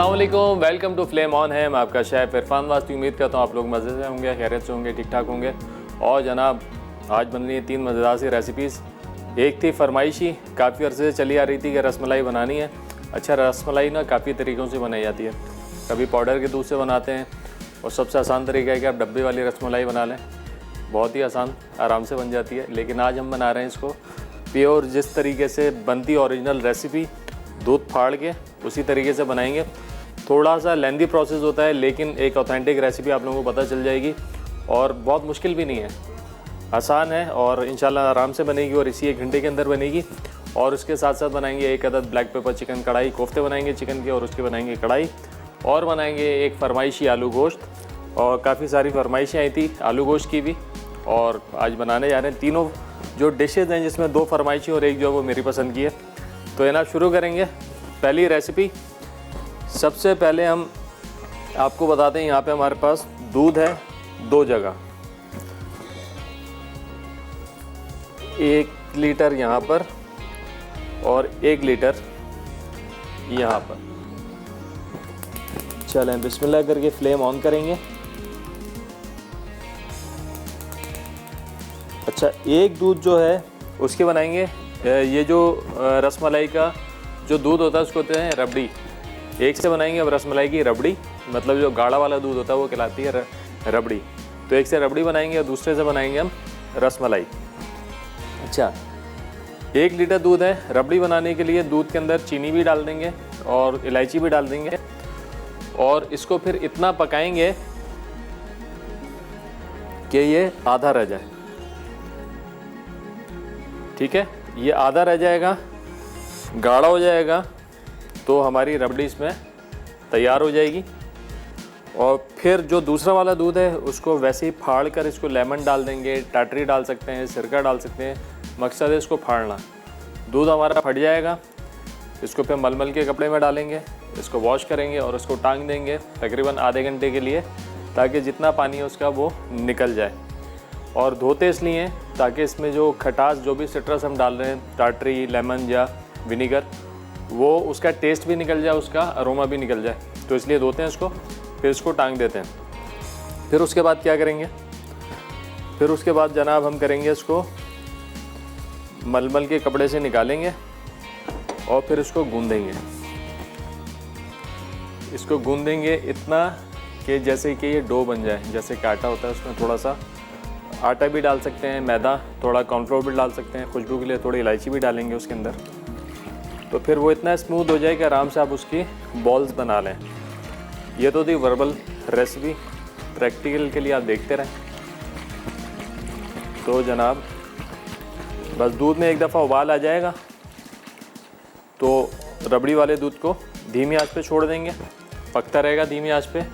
अस्सलाम वालेकुम, welcome to flame on है। मैं आपका शेफ़ इरफान वास्ती। उम्मीद करता हूँ आप लोग मज़े से होंगे, खैरियत से होंगे, ठीक ठाक होंगे। और जनाब आज बन रही है 3 मज़ेदार सी रेसिपीज़। एक थी फरमाइशी, काफ़ी अरसे से चली आ रही थी कि रसमलाई बनानी है। अच्छा, रसमलाई ना काफ़ी तरीक़ों से बनाई जाती है। कभी पाउडर के दूध से बनाते हैं और सबसे आसान तरीका है कि आप डब्बे वाली रसमलाई बना लें, बहुत ही आसान, आराम से बन जाती है। लेकिन आज हम बना रहे हैं इसको प्योर, जिस तरीके से बनती ओरिजिनल रेसिपी, दूध फाड़ के उसी तरीके से बनाएंगे। थोड़ा सा लेंदी प्रोसेस होता है, लेकिन एक ऑथेंटिक रेसिपी आप लोगों को पता चल जाएगी। और बहुत मुश्किल भी नहीं है, आसान है और इंशाल्लाह आराम से बनेगी और इसी 1 घंटे के अंदर बनेगी। और उसके साथ साथ बनाएंगे 1 अदद ब्लैक पेपर चिकन कढ़ाई, कोफ्ते बनाएंगे चिकन के और उसके बनाएंगे कढ़ाई। और बनाएंगे एक फरमाइशी आलू गोश्त, और काफ़ी सारी फरमाइशें आई थी आलू गोश्त की भी, और आज बनाने जा रहे हैं। तीनों जो डिशेज़ हैं जिसमें 2 फरमाइशी और एक जो है वो मेरी पसंद की है। तो जनाब शुरू करेंगे पहली रेसिपी। सबसे पहले हम आपको बताते हैं, यहाँ पे हमारे पास दूध है 2 जगह, 1 लीटर यहाँ पर और 1 लीटर यहाँ पर। चलें बिस्मिल्लाह करके फ्लेम ऑन करेंगे। अच्छा, एक दूध जो है उसके बनाएंगे, ये जो रसमलाई का जो दूध होता है उसको कहते हैं रबड़ी। एक से बनाएंगे अब रसमलाई की रबड़ी, मतलब जो गाढ़ा वाला दूध होता है वो कहलाती है रबड़ी। तो एक से रबड़ी बनाएंगे और दूसरे से बनाएंगे हम रसमलाई। अच्छा, 1 लीटर दूध है। रबड़ी बनाने के लिए दूध के अंदर चीनी भी डाल देंगे और इलायची भी डाल देंगे, और इसको फिर इतना पकाएंगे कि ये आधा रह जाए। ठीक है, ये आधा रह जाएगा, गाढ़ा हो जाएगा, तो हमारी रबड़ी इसमें तैयार हो जाएगी। और फिर जो दूसरा वाला दूध है उसको वैसे ही फाड़ कर इसको लेमन डाल देंगे, टाटरी डाल सकते हैं, सिरका डाल सकते हैं। मकसद है इसको फाड़ना। दूध हमारा फट जाएगा, इसको फिर मलमल के कपड़े में डालेंगे, इसको वॉश करेंगे और इसको टांग देंगे तकरीबन आधे घंटे के लिए, ताकि जितना पानी है उसका वो निकल जाए। और धोते इसलिए ताकि इसमें जो खटास, जो भी सिट्रस हम डाल रहे हैं, टाटरी, लेमन या विनीगर, वो उसका टेस्ट भी निकल जाए, उसका अरोमा भी निकल जाए। तो इसलिए धोते हैं इसको, फिर इसको टांग देते हैं। फिर उसके बाद क्या करेंगे, फिर उसके बाद जनाब हम करेंगे इसको मलमल के कपड़े से निकालेंगे और फिर इसको गूंदेंगे। इसको गूंदेंगे इतना कि जैसे कि ये डो बन जाए, जैसे कि आटा होता है उसमें थोड़ा सा आटा भी डाल सकते हैं, मैदा, थोड़ा कॉर्नफ्लोर भी डाल सकते हैं, खुशबू के लिए थोड़ी इलायची भी डालेंगे उसके अंदर। तो फिर वो इतना स्मूथ हो जाए कि आराम से आप उसकी बॉल्स बना लें। ये तो थी वर्बल रेसिपी, प्रैक्टिकल के लिए आप देखते रहें। तो जनाब बस दूध में एक दफ़ा उबाल आ जाएगा तो रबड़ी वाले दूध को धीमी आंच पे छोड़ देंगे, पकता रहेगा धीमी आंच पे।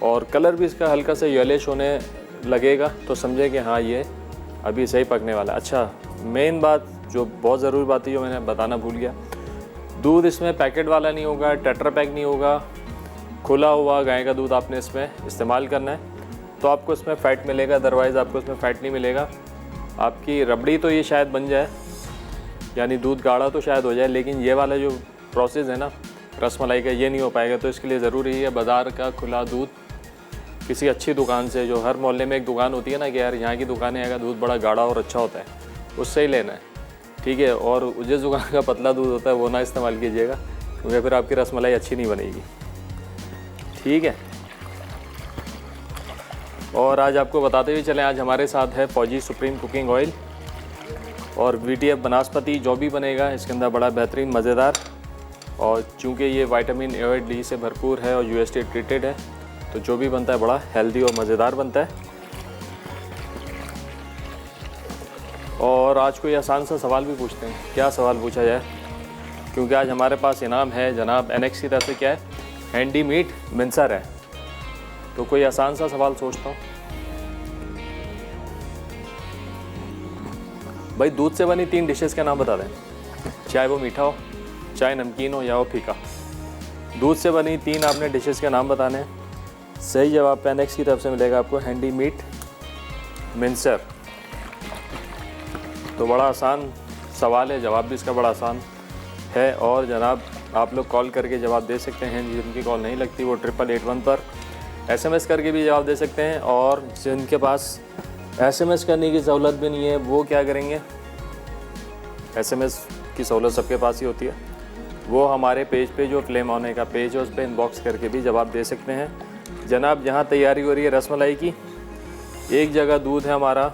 और कलर भी इसका हल्का सा येलिश होने लगेगा तो समझे कि हाँ ये अभी सही पकने वाला है। अच्छा, मेन बात जो बहुत ज़रूरी बात है जो मैंने बताना भूल गया, दूध इसमें पैकेट वाला नहीं होगा, टेट्रा पैक नहीं होगा, खुला हुआ गाय का दूध आपने इसमें इस्तेमाल करना है। तो आपको इसमें फ़ैट मिलेगा, अदरवाइज़ आपको इसमें फ़ैट नहीं मिलेगा। आपकी रबड़ी तो ये शायद बन जाए, यानी दूध गाढ़ा तो शायद हो जाए, लेकिन ये वाला जो प्रोसेस है ना रसमलाई का, ये नहीं हो पाएगा। तो इसके लिए ज़रूरी है बाज़ार का खुला दूध, किसी अच्छी दुकान से, जो हर मोहल्ले में एक दुकान होती है ना कि यार यहाँ की दुकानें का दूध बड़ा गाढ़ा और अच्छा होता है, उससे ही लेना है। ठीक है, और जिस दुकान का पतला दूध होता है वो ना इस्तेमाल कीजिएगा, क्योंकि फिर आपकी रसमलाई अच्छी नहीं बनेगी। ठीक है, और आज आपको बताते हुए चलें, आज हमारे साथ है फौजी सुप्रीम कुकिंग ऑयल और VTF बनास्पति जो भी बनेगा इसके अंदर बड़ा बेहतरीन मज़ेदार। और चूँकि ये विटामिन A और D से भरपूर है और UST ट्रीटेड है, तो जो भी बनता है बड़ा हेल्दी और मज़ेदार बनता है। और आज कोई आसान सा सवाल भी पूछते हैं, क्या सवाल पूछा जाए, क्योंकि आज हमारे पास इनाम है जनाब NX की तरफ से, क्या है, हैंडी मीट मिंसर है। तो कोई आसान सा सवाल सोचता हूँ। भाई दूध से बनी 3 डिशेस के नाम बता दें, चाहे वो मीठा हो, चाहे नमकीन हो या वो फीका। दूध से बनी 3 आपने डिशेस के नाम बताने हैं। सही जवाब पे NX की तरफ से मिलेगा आपको हैंडी मीट मिंसर। तो बड़ा आसान सवाल है, जवाब भी इसका बड़ा आसान है। और जनाब आप लोग कॉल करके जवाब दे सकते हैं। जिनकी कॉल नहीं लगती वो 8881 पर SMS करके भी जवाब दे सकते हैं। और जिनके पास SMS करने की सहूलत भी नहीं है वो क्या करेंगे, SMS की सहूलत सबके पास ही होती है, वो हमारे पेज पे जो फ्लेम ऑन है का पेज है उस पर इनबॉक्स करके भी जवाब दे सकते हैं। जनाब यहाँ तैयारी हो रही है रसमलाई की। एक जगह दूध है हमारा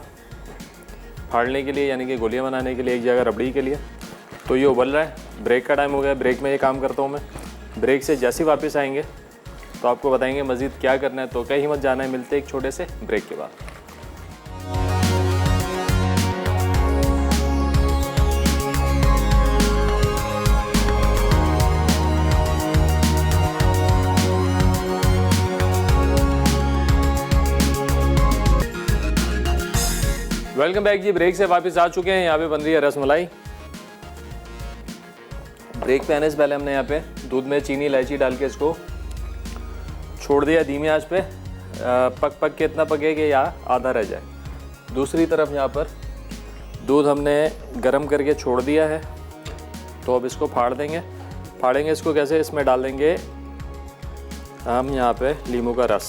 फाड़ने के लिए यानी कि गोलियाँ बनाने के लिए, एक जगह रबड़ी के लिए। तो ये उबल रहा है। ब्रेक का टाइम हो गया, ब्रेक में ये काम करता हूँ मैं। ब्रेक से जैसे ही वापस आएंगे तो आपको बताएंगे मज़ीद क्या करना है। तो कहीं मत जाना है, मिलते एक छोटे से ब्रेक के बाद। वेलकम बैक जी। ब्रेक से वापस आ चुके हैं। यहाँ पे बन रही है रसमलाई। ब्रेक पे आने से पहले हमने यहाँ पे दूध में चीनी इलायची डाल के इसको छोड़ दिया धीमी आंच पे। पक के इतना पके कि या आधा रह जाए। दूसरी तरफ यहाँ पर दूध हमने गरम करके छोड़ दिया है। तो अब इसको फाड़ेंगे इसको कैसे, इसमें डाल देंगे हम यहाँ पे नींबू का रस।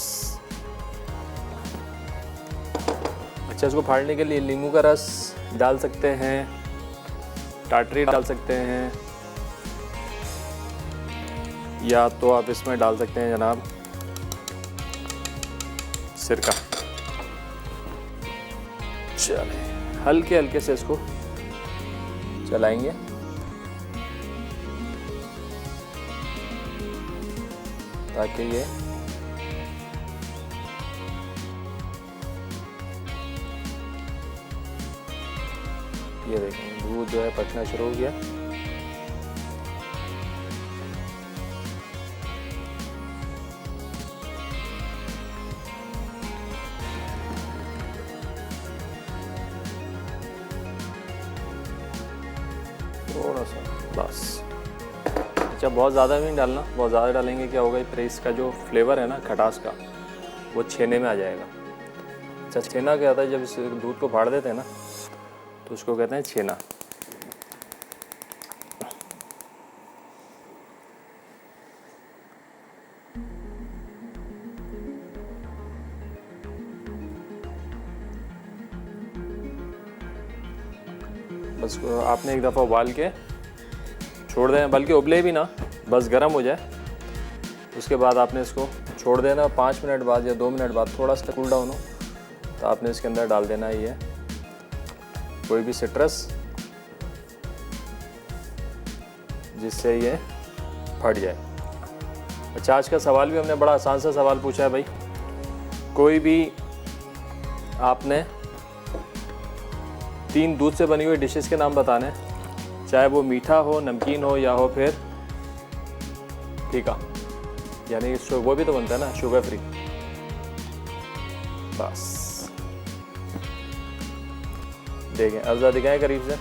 अच्छा, इसको फाड़ने के लिए नींबू का रस डाल सकते हैं, टाटरी डाल सकते हैं, या तो आप इसमें डाल सकते हैं जनाब सिरका। चले हल्के हल्के से इसको चलाएंगे ताकि ये देखें दूध जो है पकना शुरू हो गया। थोड़ा सा बस। अच्छा, बहुत ज़्यादा भी नहीं डालना। बहुत ज़्यादा डालेंगे क्या होगा, फिर इसका जो फ्लेवर है ना खटास का वो छेने में आ जाएगा। अच्छा, छेना क्या होता है, जब इस दूध को फाड़ देते हैं ना तो उसको कहते हैं छेना। बस आपने एक दफ़ा उबाल के छोड़ देना, बल्कि उबले भी ना, बस गर्म हो जाए। उसके बाद आपने इसको छोड़ देना। 5 मिनट बाद या 2 मिनट बाद थोड़ा सा कूल डाउन हो तो आपने इसके अंदर डाल देना ये कोई भी सिट्रस, जिससे ये फट जाए। अच्छा, आज का सवाल भी हमने बड़ा आसान सा सवाल पूछा है भाई। कोई भी आपने 3 दूध से बनी हुई डिशेस के नाम बताने, चाहे वो मीठा हो, नमकीन हो या हो फिर फीका, यानी वो भी तो बनता है ना शुगर फ्री। बस देखें, अफ़ज़ा दिखाएं करीब से।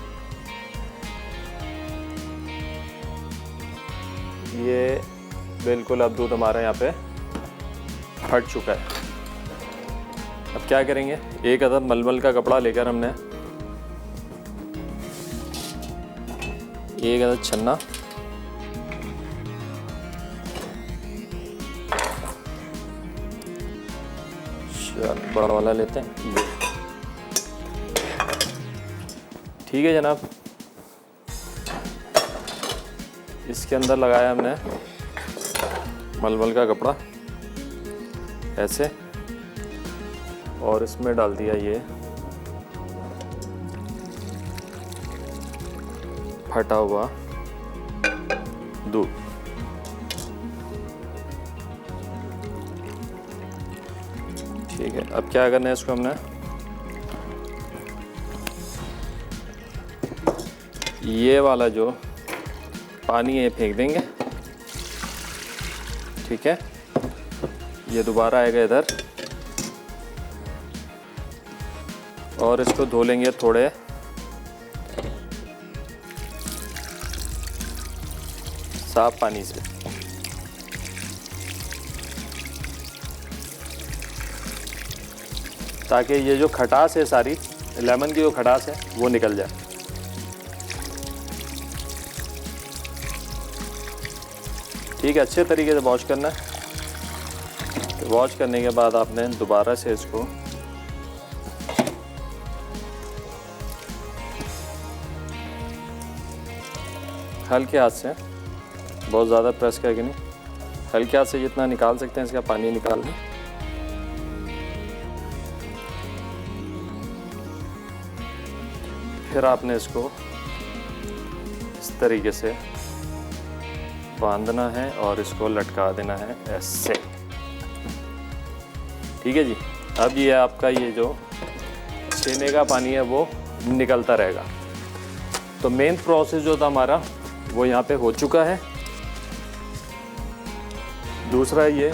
ये बिल्कुल अब दूध हमारा यहाँ पे फट चुका है। अब क्या करेंगे, एक अदद मलमल का कपड़ा लेकर हमने एक अदद छन्ना, बड़ा वाला लेते हैं, ठीक है जनाब। इसके अंदर लगाया हमने मलमल का कपड़ा ऐसे, और इसमें डाल दिया ये फटा हुआ दूध। ठीक है, अब क्या करना है, इसको हमने ये वाला जो पानी है फेंक देंगे। ठीक है, ये दोबारा आएगा इधर, और इसको धो लेंगे थोड़े साफ पानी से। ताकि ये जो खटास है सारी, लेमन की जो खटास है वो निकल जाए। ठीक है, अच्छे तरीके से वॉश करना है। तो वॉश करने के बाद आपने दोबारा से इसको हल्के हाथ से, बहुत ज़्यादा प्रेस करके नहीं, हल्के हाथ से जितना निकाल सकते हैं इसका पानी निकाल दें। फिर आपने इसको इस तरीके से बांधना है और इसको लटका देना है ऐसे। ठीक है जी। अब ये आपका ये जो छेने का पानी है वो निकलता रहेगा। तो मेन प्रोसेस जो था हमारा वो यहाँ पे हो चुका है। दूसरा ये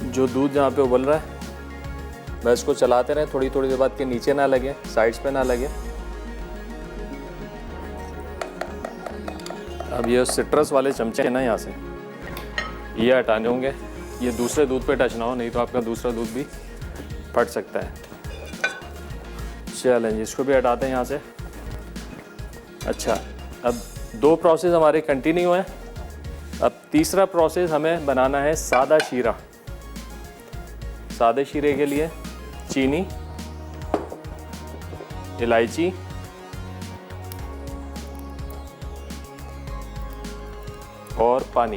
जो दूध जहाँ पे उबल रहा है, बस इसको चलाते रहें थोड़ी थोड़ी देर बाद के नीचे ना लगे, साइड्स पे ना लगे। अब ये सिट्रस वाले चमचे हैं ना, यहाँ से ये हटाने होंगे, ये दूसरे दूध पे टच ना हो, नहीं तो आपका दूसरा दूध भी फट सकता है। चलें जी, इसको भी हटाते हैं यहाँ से। अच्छा, अब 2 प्रोसेस हमारे कंटिन्यू हैं। अब तीसरा प्रोसेस हमें बनाना है सादा शीरा। सादे शीरे के लिए चीनी, इलायची, और पानी।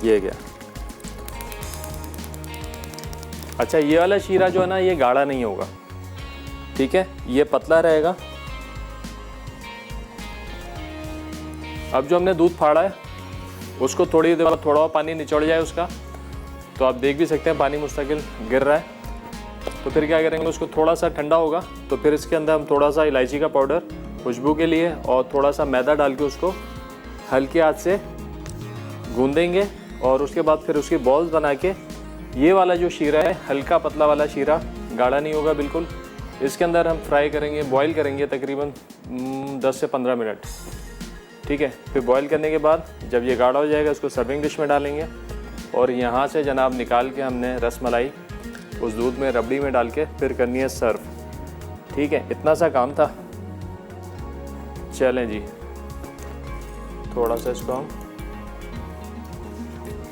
ये गया। अच्छा, ये वाला शीरा जो है ना, ये गाढ़ा नहीं होगा, ठीक है, ये पतला रहेगा। अब जो हमने दूध फाड़ा है उसको थोड़ी देर बाद थोड़ा पानी निचोड़ जाए उसका, तो आप देख भी सकते हैं पानी मुस्तकिल गिर रहा है। तो फिर क्या करेंगे, उसको थोड़ा सा ठंडा होगा तो फिर इसके अंदर हम थोड़ा सा इलायची का पाउडर खुशबू के लिए और थोड़ा सा मैदा डाल के उसको हल्के हाथ से गूंदेंगे। और उसके बाद फिर उसकी बॉल्स बना के, ये वाला जो शीरा है हल्का पतला वाला शीरा, गाढ़ा नहीं होगा बिल्कुल, इसके अंदर हम फ्राई करेंगे, बॉईल करेंगे तकरीबन 10 से 15 मिनट। ठीक है, फिर बॉईल करने के बाद जब ये गाढ़ा हो जाएगा इसको सर्विंग डिश में डालेंगे। और यहाँ से जनाब निकाल के हमने रसमलाई उस दूध में रबड़ी में डाल के फिर करनी है सर्व। ठीक है, इतना सा काम था। चलें जी, थोड़ा सा इसको हम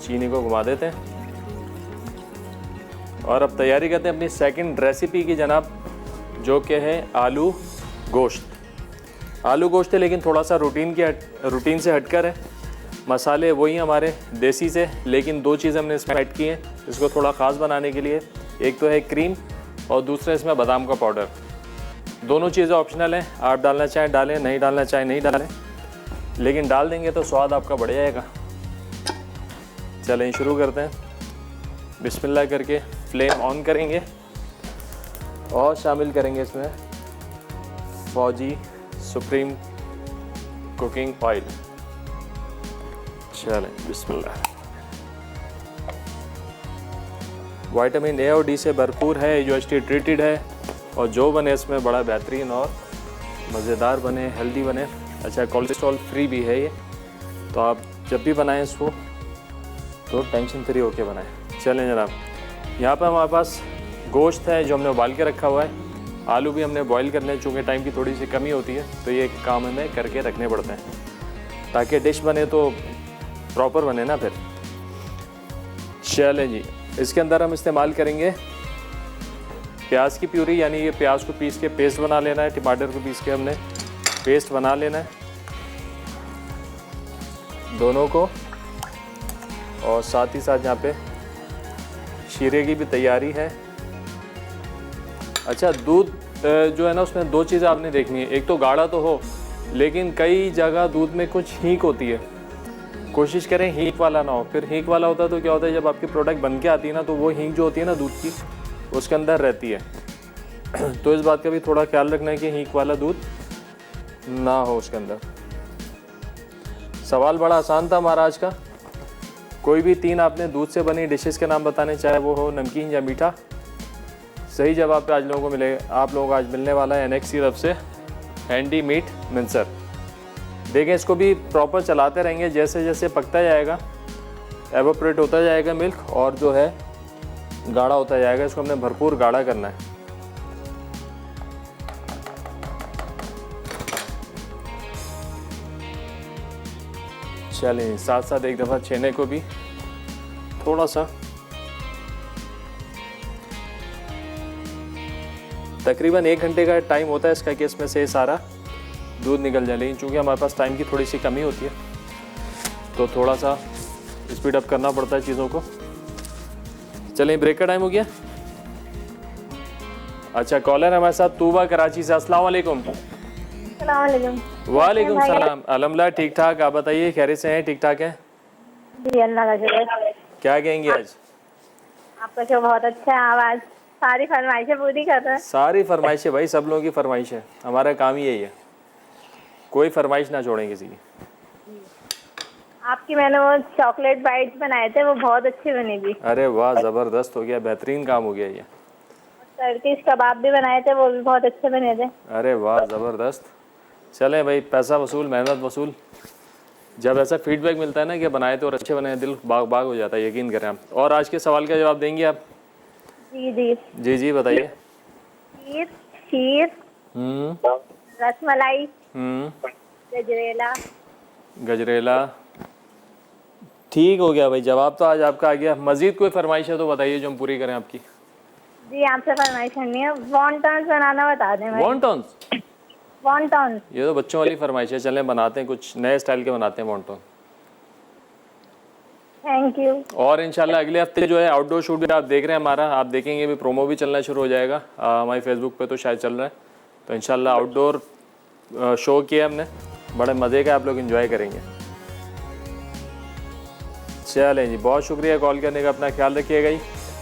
चीनी को घुमा देते हैं और अब तैयारी करते हैं अपनी सेकंड रेसिपी की जनाब, जो कि है आलू गोश्त। आलू गोश्त है लेकिन थोड़ा सा रूटीन से हटकर है। मसाले वही हमारे देसी से, लेकिन 2 चीज़ें हमने इसमें ऐड की हैं इसको थोड़ा ख़ास बनाने के लिए। एक तो है क्रीम और दूसरा इसमें बादाम का पाउडर। दोनों चीज़ें ऑप्शनल हैं, आप डालना चाहें डालें, नहीं डालना चाहें नहीं डालें, लेकिन डाल देंगे तो स्वाद आपका बढ़ जाएगा। चलें शुरू करते हैं। बिस्मिल्लाह करके फ्लेम ऑन करेंगे और शामिल करेंगे इसमें फौजी सुप्रीम कुकिंग ऑयल। चलें बिस्मिल्लाह। विटामिन ए और डी से भरपूर है, यूएचटी ट्रीटेड है और जो बने इसमें बड़ा बेहतरीन और मज़ेदार बने, हेल्दी बने। अच्छा, कोलेस्ट्रॉल फ्री भी है ये, तो आप जब भी बनाएं इसको तो टेंशन फ्री होके बनाएं। चलें जनाब, यहाँ पर हमारे पास गोश्त है जो हमने उबाल के रखा हुआ है। आलू भी हमने बॉईल करने, चूँकि टाइम की थोड़ी सी कमी होती है तो ये काम हमें करके रखने पड़ते हैं ताकि डिश बने तो प्रॉपर बने ना फिर। चलें जी, इसके अंदर हम इस्तेमाल करेंगे प्याज की प्यूरी, यानी ये प्याज को पीस के पेस्ट बना लेना है, टमाटर को पीस के हमने पेस्ट बना लेना है दोनों को। और साथ ही साथ यहाँ पे शीरे की भी तैयारी है। अच्छा, दूध जो है ना उसमें 2 चीज़ें आपने देखनी है, एक तो गाढ़ा तो हो, लेकिन कई जगह दूध में कुछ हींग होती है, कोशिश करें हींग वाला ना हो। फिर हींग वाला होता है तो क्या होता है, जब आपकी प्रोडक्ट बन के आती है ना तो वो हींग जो होती है ना दूध की, उसके अंदर रहती है। तो इस बात का भी थोड़ा ख्याल रखना है कि हींग वाला दूध ना हो उसके अंदर। सवाल बड़ा आसान था हमारा आज का। कोई भी 3 आपने दूध से बनी डिशेस के नाम बताने, चाहे वो हो नमकीन या मीठा। सही जवाब पे आज लोगों को मिलेगा, आप लोगों को आज मिलने वाला है एनेक्स की तरफ से हैंडी मीट मिंसर। देखें, इसको भी प्रॉपर चलाते रहेंगे, जैसे जैसे पकता जाएगा, एवोपरेट होता जाएगा मिल्क और जो है गाढ़ा होता जाएगा। इसको हमने भरपूर गाढ़ा करना है। चलें, साथ साथ एक दफ़ा छेने को भी थोड़ा सा, तकरीबन 1 घंटे का टाइम होता है इसका कि इसमें से सारा दूध निकल जाए। लेकिन चूँकि हमारे पास टाइम की थोड़ी सी कमी होती है तो थोड़ा सा स्पीड अप करना पड़ता है चीज़ों को। चलें, ब्रेक का टाइम हो गया। अच्छा, कॉलर हमारे साथ तूबा कराची से। अस्सलाम वालेकुम। वालेकुम सलाम। अल्हम्दुलिल्लाह ठीक ठाक, आप बताइए खैरियत से हैं? ठीक ठाक है जी, अल्लाह का शुक्र। क्या कहेंगे आज? आपका शो बहुत अच्छा है, आवाज़ सारी फरमाइशें पूरी कर रहे हैं। सारी फरमाइशें भाई, सब लोगों की फरमाइश है, हमारा काम ही यही है, कोई फरमाइश ना छोड़ें किसी की। आपकी मैंने वो चॉकलेट बाइट्स बनाए थे, वो बहुत अच्छे बने जी। अरे वाह, ज़बरदस्त हो गया, बेहतरीन काम हो गया ये। टर्किश कबाब भी बनाए थे, वो भी बहुत अच्छे बने थे। अरे वाह, ज़बरदस्त। चलें भाई, पैसा वसूल, मेहनत वसूल। जब ऐसा फीडबैक मिलता है ना कि बनाए तो और अच्छे बने, दिल बाग बाग हो जाता है, यकीन करें आप। और आज के सवाल का जवाब देंगे आप? जी जी जी जी बताइए। खीर, खीर, रसमलाई, गजरेला। गजरेला, ठीक हो गया भाई, जवाब तो आज आपका आ गया। मज़ीद कोई फरमाइश है तो बताइए जो हम पूरी करें आपकी। जी, आपसे फरमाइश करनी है, वॉन्टन्स बनाना बता दें भाई। वॉन्टन्स? वॉन्टन्स, ये तो बच्चों वाली फरमाइश है, चलें बनाते हैं, कुछ नए स्टाइल के बनाते हैं वॉन्टन। Thank you. और इंशाल्लाह अगले हफ्ते जो है आउटडोर शूट भी आप देख रहे हैं हमारा, आप देखेंगे भी, प्रोमो भी चलना शुरू हो जाएगा हमारी फेसबुक पे तो शायद चल रहा है। तो इंशाल्लाह आउटडोर शो किया हमने, बड़े मज़े का, आप लोग एंजॉय करेंगे। चलें जी, बहुत शुक्रिया कॉल करने का, अपना ख्याल रखिएगा जी।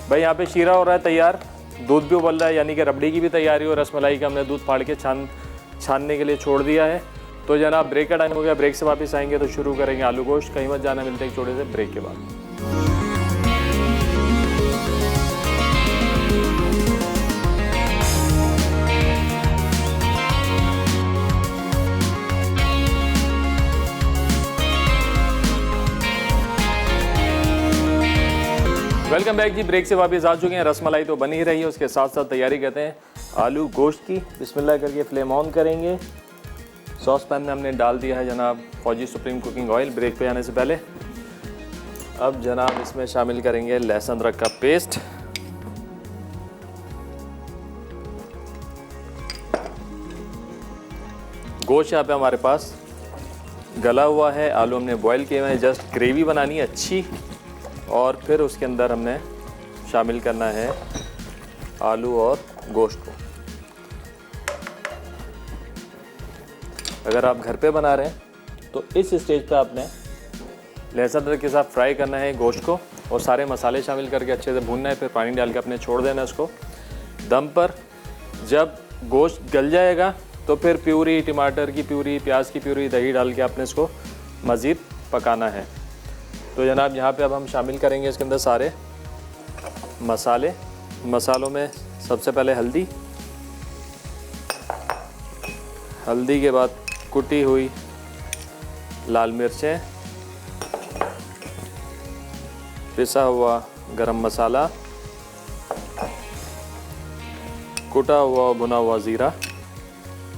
भाई यहाँ पे शीरा हो रहा है तैयार, दूध भी उबल रहा है, यानी कि रबड़ी की भी तैयारी हो, रसमलाई का हमने दूध फाड़ के छानने के लिए छोड़ दिया है। तो जनाब ब्रेक का टाइम हो गया, ब्रेक से वापस आएंगे तो शुरू करेंगे आलू गोश्त। कहीं मत जाना, मिलते हैं एक छोटे से ब्रेक के बाद। वेलकम बैक जी, ब्रेक से वापस आ चुके हैं। रसमलाई तो बनी ही रही है, उसके साथ साथ तैयारी करते हैं आलू गोश्त की। बिस्मिल्लाह करके फ्लेम ऑन करेंगे। सॉस पैन में हमने डाल दिया है जनाब फौजी सुप्रीम कुकिंग ऑयल, ब्रेक पे आने से पहले। अब जनाब इसमें शामिल करेंगे लहसुन अदरक का पेस्ट, गोश्त यहाँ पे हमारे पास गला हुआ है, आलू हमने बॉईल किए हुए हैं, जस्ट ग्रेवी बनानी है अच्छी। और फिर उसके अंदर हमने शामिल करना है आलू और गोश्त को। अगर आप घर पे बना रहे हैं तो इस स्टेज पे आपने लहसुन अदरक के साथ फ्राई करना है गोश्त को, और सारे मसाले शामिल करके अच्छे से भूनना है, फिर पानी डाल के अपने छोड़ देना है उसको दम पर। जब गोश्त गल जाएगा तो फिर प्यूरी, टमाटर की प्यूरी, प्याज की प्यूरी, दही डाल के आपने इसको मज़ीद पकाना है। तो जनाब यहाँ पे अब हम शामिल करेंगे इसके अंदर सारे मसाले। मसालों में सबसे पहले हल्दी, हल्दी के बाद कुटी हुई लाल मिर्चें, पिसा हुआ गरम मसाला, कुटा हुआ भुना हुआ ज़ीरा।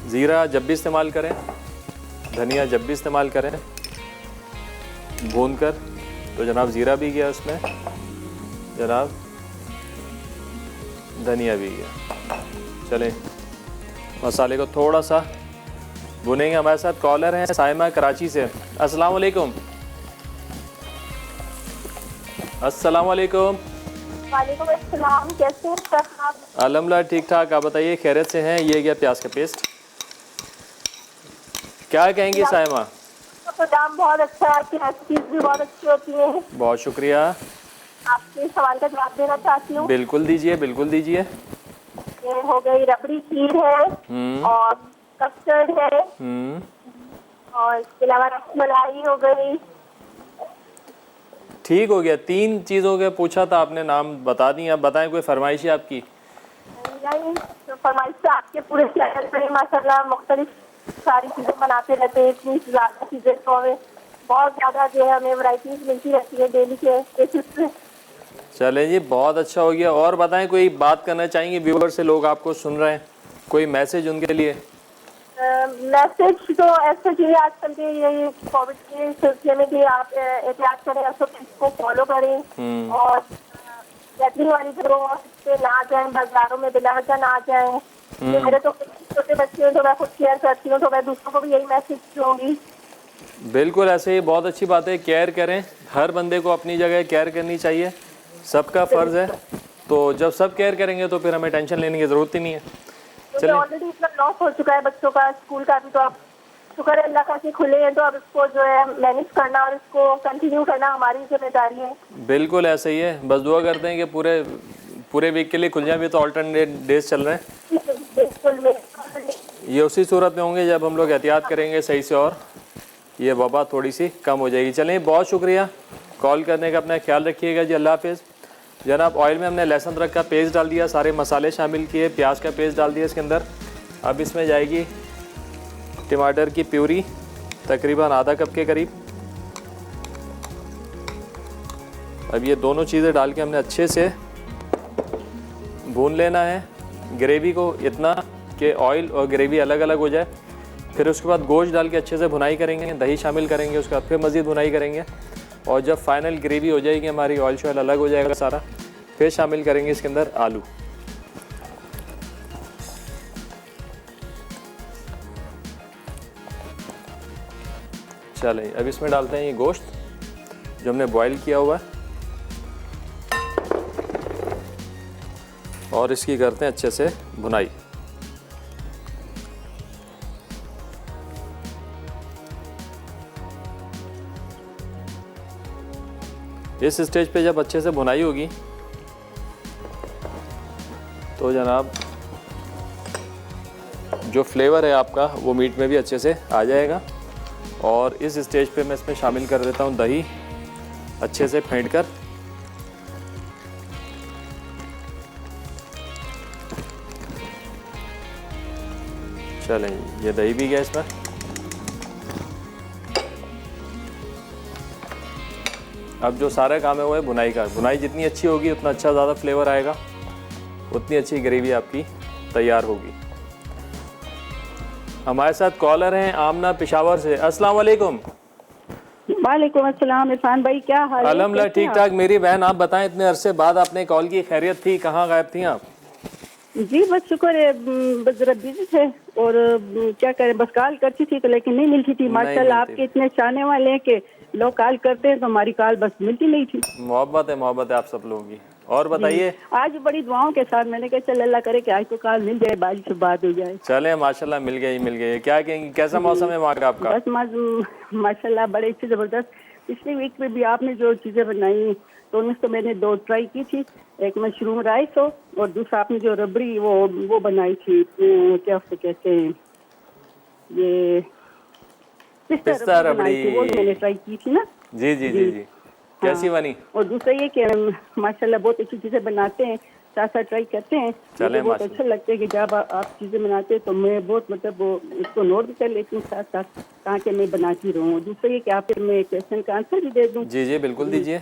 ज़ीरा जब भी इस्तेमाल करें, धनिया जब भी इस्तेमाल करें भून कर। तो जनाब ज़ीरा भी गया उसमें, जनाब धनिया भी गया। चलें मसाले को थोड़ा सा भुनेंगे। हमारे साथ कॉलर हैं साइमा कराची से। अस्सलाम वालेकुम। अस्सलाम वालेकुम। वालेकुम अस्सलाम, कैसे हैं सर आप? अल्हम्दुलिल्लाह ठीक ठाक, आप बताइए खैरियत से हैं? ये गया प्याज का पेस्ट। क्या कहेंगी साइमा? तो दाम बहुत अच्छा है, आपकी रेसिपीज भी बहुत अच्छी होती है। बहुत शुक्रिया। आपके सवाल का जवाब देना चाहती हूँ। बिल्कुल दीजिए, बिल्कुल दीजिए। ये हो गई रबड़ी खीर है, और कस्टर्ड है, और इसके अलावा रसमलाई हो गई। ठीक हो गया, 3 चीज़ों के पूछा था आपने, नाम बता दी। अब बताएं कोई फरमाइश है आपकी? तो फरमाइश से आपके पूरे चैनल पे माशाल्लाह मुख्तलिफ सारी चीज़ें बनाते रहते हैं, इतनी ज़्यादा चीज़ें, तो हमें बहुत ज़्यादा जो है हमें वैरायटीज मिलती रहती है डेली के बेसिस पे। चलें जी, बहुत अच्छा हो गया। और बताएं कोई बात करना चाहेंगे व्यूअर से, लोग आपको सुन रहे हैं, कोई मैसेज उनके लिए? मैसेज तो ऐसा चाहिए आजकल के ये कोविड के सिलसिले में कि आप एहतियात करें, इसको फॉलो करें और गैदरिंग वाली जगहों पे ना जाएं, बाजारों में बिला वजह ना जाएं। मेरे तो छोटे बच्चे हैं तो मैं खुद केयर करती हूँ, तो मैं दूसरों को भी यही मैसेज दूंगी। बिल्कुल ऐसे ही, बहुत अच्छी बात है। केयर करें, हर बंदे को अपनी जगह केयर करनी चाहिए, सबका फ़र्ज़ है। तो जब सब केयर करेंगे तो फिर हमें टेंशन लेने की ज़रूरत ही नहीं है। चलिए, ऑलरेडी इतना लॉस हो चुका है बच्चों का स्कूल का भी, तो अब शुक्र है अल्लाह का कि खुले हैं, तो अब इसको जो है मैनेज करना और इसको कंटिन्यू करना हमारी जिम्मेदारी है। बिल्कुल ऐसे ही है, बस दुआ करते हैं कि पूरे वीक के लिए खुल जाए। भी तो ऑल्टरनेट डेज चल रहे हैं, बिल्कुल ये उसी सूरत में होंगे जब हम लोग एहतियात करेंगे सही से और ये वबा थोड़ी सी कम हो जाएगी। चलें, बहुत शुक्रिया कॉल करने का, अपना ख्याल रखिएगा जी। अल्लाह हाफिज़। जनाब, ऑयल में हमने लहसुन अदरक का पेस्ट डाल दिया, सारे मसाले शामिल किए, प्याज का पेस्ट डाल दिया इसके अंदर। अब इसमें जाएगी टमाटर की प्यूरी, तकरीबन आधा कप के करीब। अब ये दोनों चीज़ें डाल के हमने अच्छे से भून लेना है ग्रेवी को, इतना कि ऑयल और ग्रेवी अलग अलग हो जाए। फिर उसके बाद गोश्त डाल के अच्छे से भुनाई करेंगे, दही शामिल करेंगे, उसके बाद फिर मज़ीद भुनाई करेंगे। और जब फाइनल ग्रेवी हो जाएगी हमारी, ऑयल शॉयल अलग हो जाएगा सारा, फिर शामिल करेंगे इसके अंदर आलू। चलें, अब इसमें डालते हैं ये गोश्त जो हमने बॉईल किया हुआ है और इसकी करते हैं अच्छे से भुनाई। इस स्टेज पे जब अच्छे से भुनाई होगी तो जनाब जो फ्लेवर है आपका वो मीट में भी अच्छे से आ जाएगा। और इस स्टेज पे मैं इसमें शामिल कर देता हूँ दही, अच्छे से फेंट कर। चलें, ये दही भी गया इसमें। अब जो सारा काम है वो है भुनाई का। भुनाई जितनी अच्छी होगी उतना अच्छा ज़्यादा फ्लेवर आएगा, उतनी अच्छी ग्रेवी आपकी तैयार होगी। हमारे साथ कॉलर हैं आमना पेशावर से। अस्सलाम वालेकुम। वालेकुम अस्सलाम। इरफान भाई क्या हाल है? अल्हम्दुलिल्लाह ठीक ठाक। मेरी बहन आप बताएं, इतने अरसे बाद आपने कॉल की, खैरियत थी? कहाँ गायब थी आप? जी बस शुक्र है, बस जरा बिजी थे और क्या करें, बस कॉल करती थी तो लेकिन नहीं मिलती थी। माशाल्लाह आपके इतने चाहने वाले हैं कि लोग कॉल करते हैं तो हमारी कॉल बस मिलती नहीं थी। मोहब्बत है आप सब लोगों की। और बताइए। आज बड़ी दुआओं के साथ मैंने कहा चल अल्लाह करे कि आज तो कॉल मिल जाए, बारिश से बात हो जाए। चले माशाल्लाह मिल गई। क्या कहेंगी, कैसा मौसम है वहाँ का आपका? बस माशाल्लाह बड़े अच्छे जबरदस्त। पिछले वीक में भी आपने जो चीजें बनाई तो उनमें तो मैंने 2 ट्राई की थी, एक मशरूम राइस हो और दूसरा आपने जो रबड़ी वो बनाई थी, क्या उसको कहते हैं, ये पिस्ता रबड़ी, वो मैंने ट्राई की थी ना। जी। कैसी बनी? और दूसरा ये कि माशाल्लाह बहुत अच्छी चीजें बनाते हैं, साथ साथ ट्राई करते हैं। मुझे बहुत अच्छा लगता है कि जब आप चीजें बनाते हैं तो मैं बहुत मतलब वो इसको नोट भी कर लेती हूँ, साथ साथ कहाँ के मैं बनाती रहूँ। दूसरा ये कि आप फिर मैं क्वेश्चन का आंसर भी दे दूँ। जी बिल्कुल दीजिए।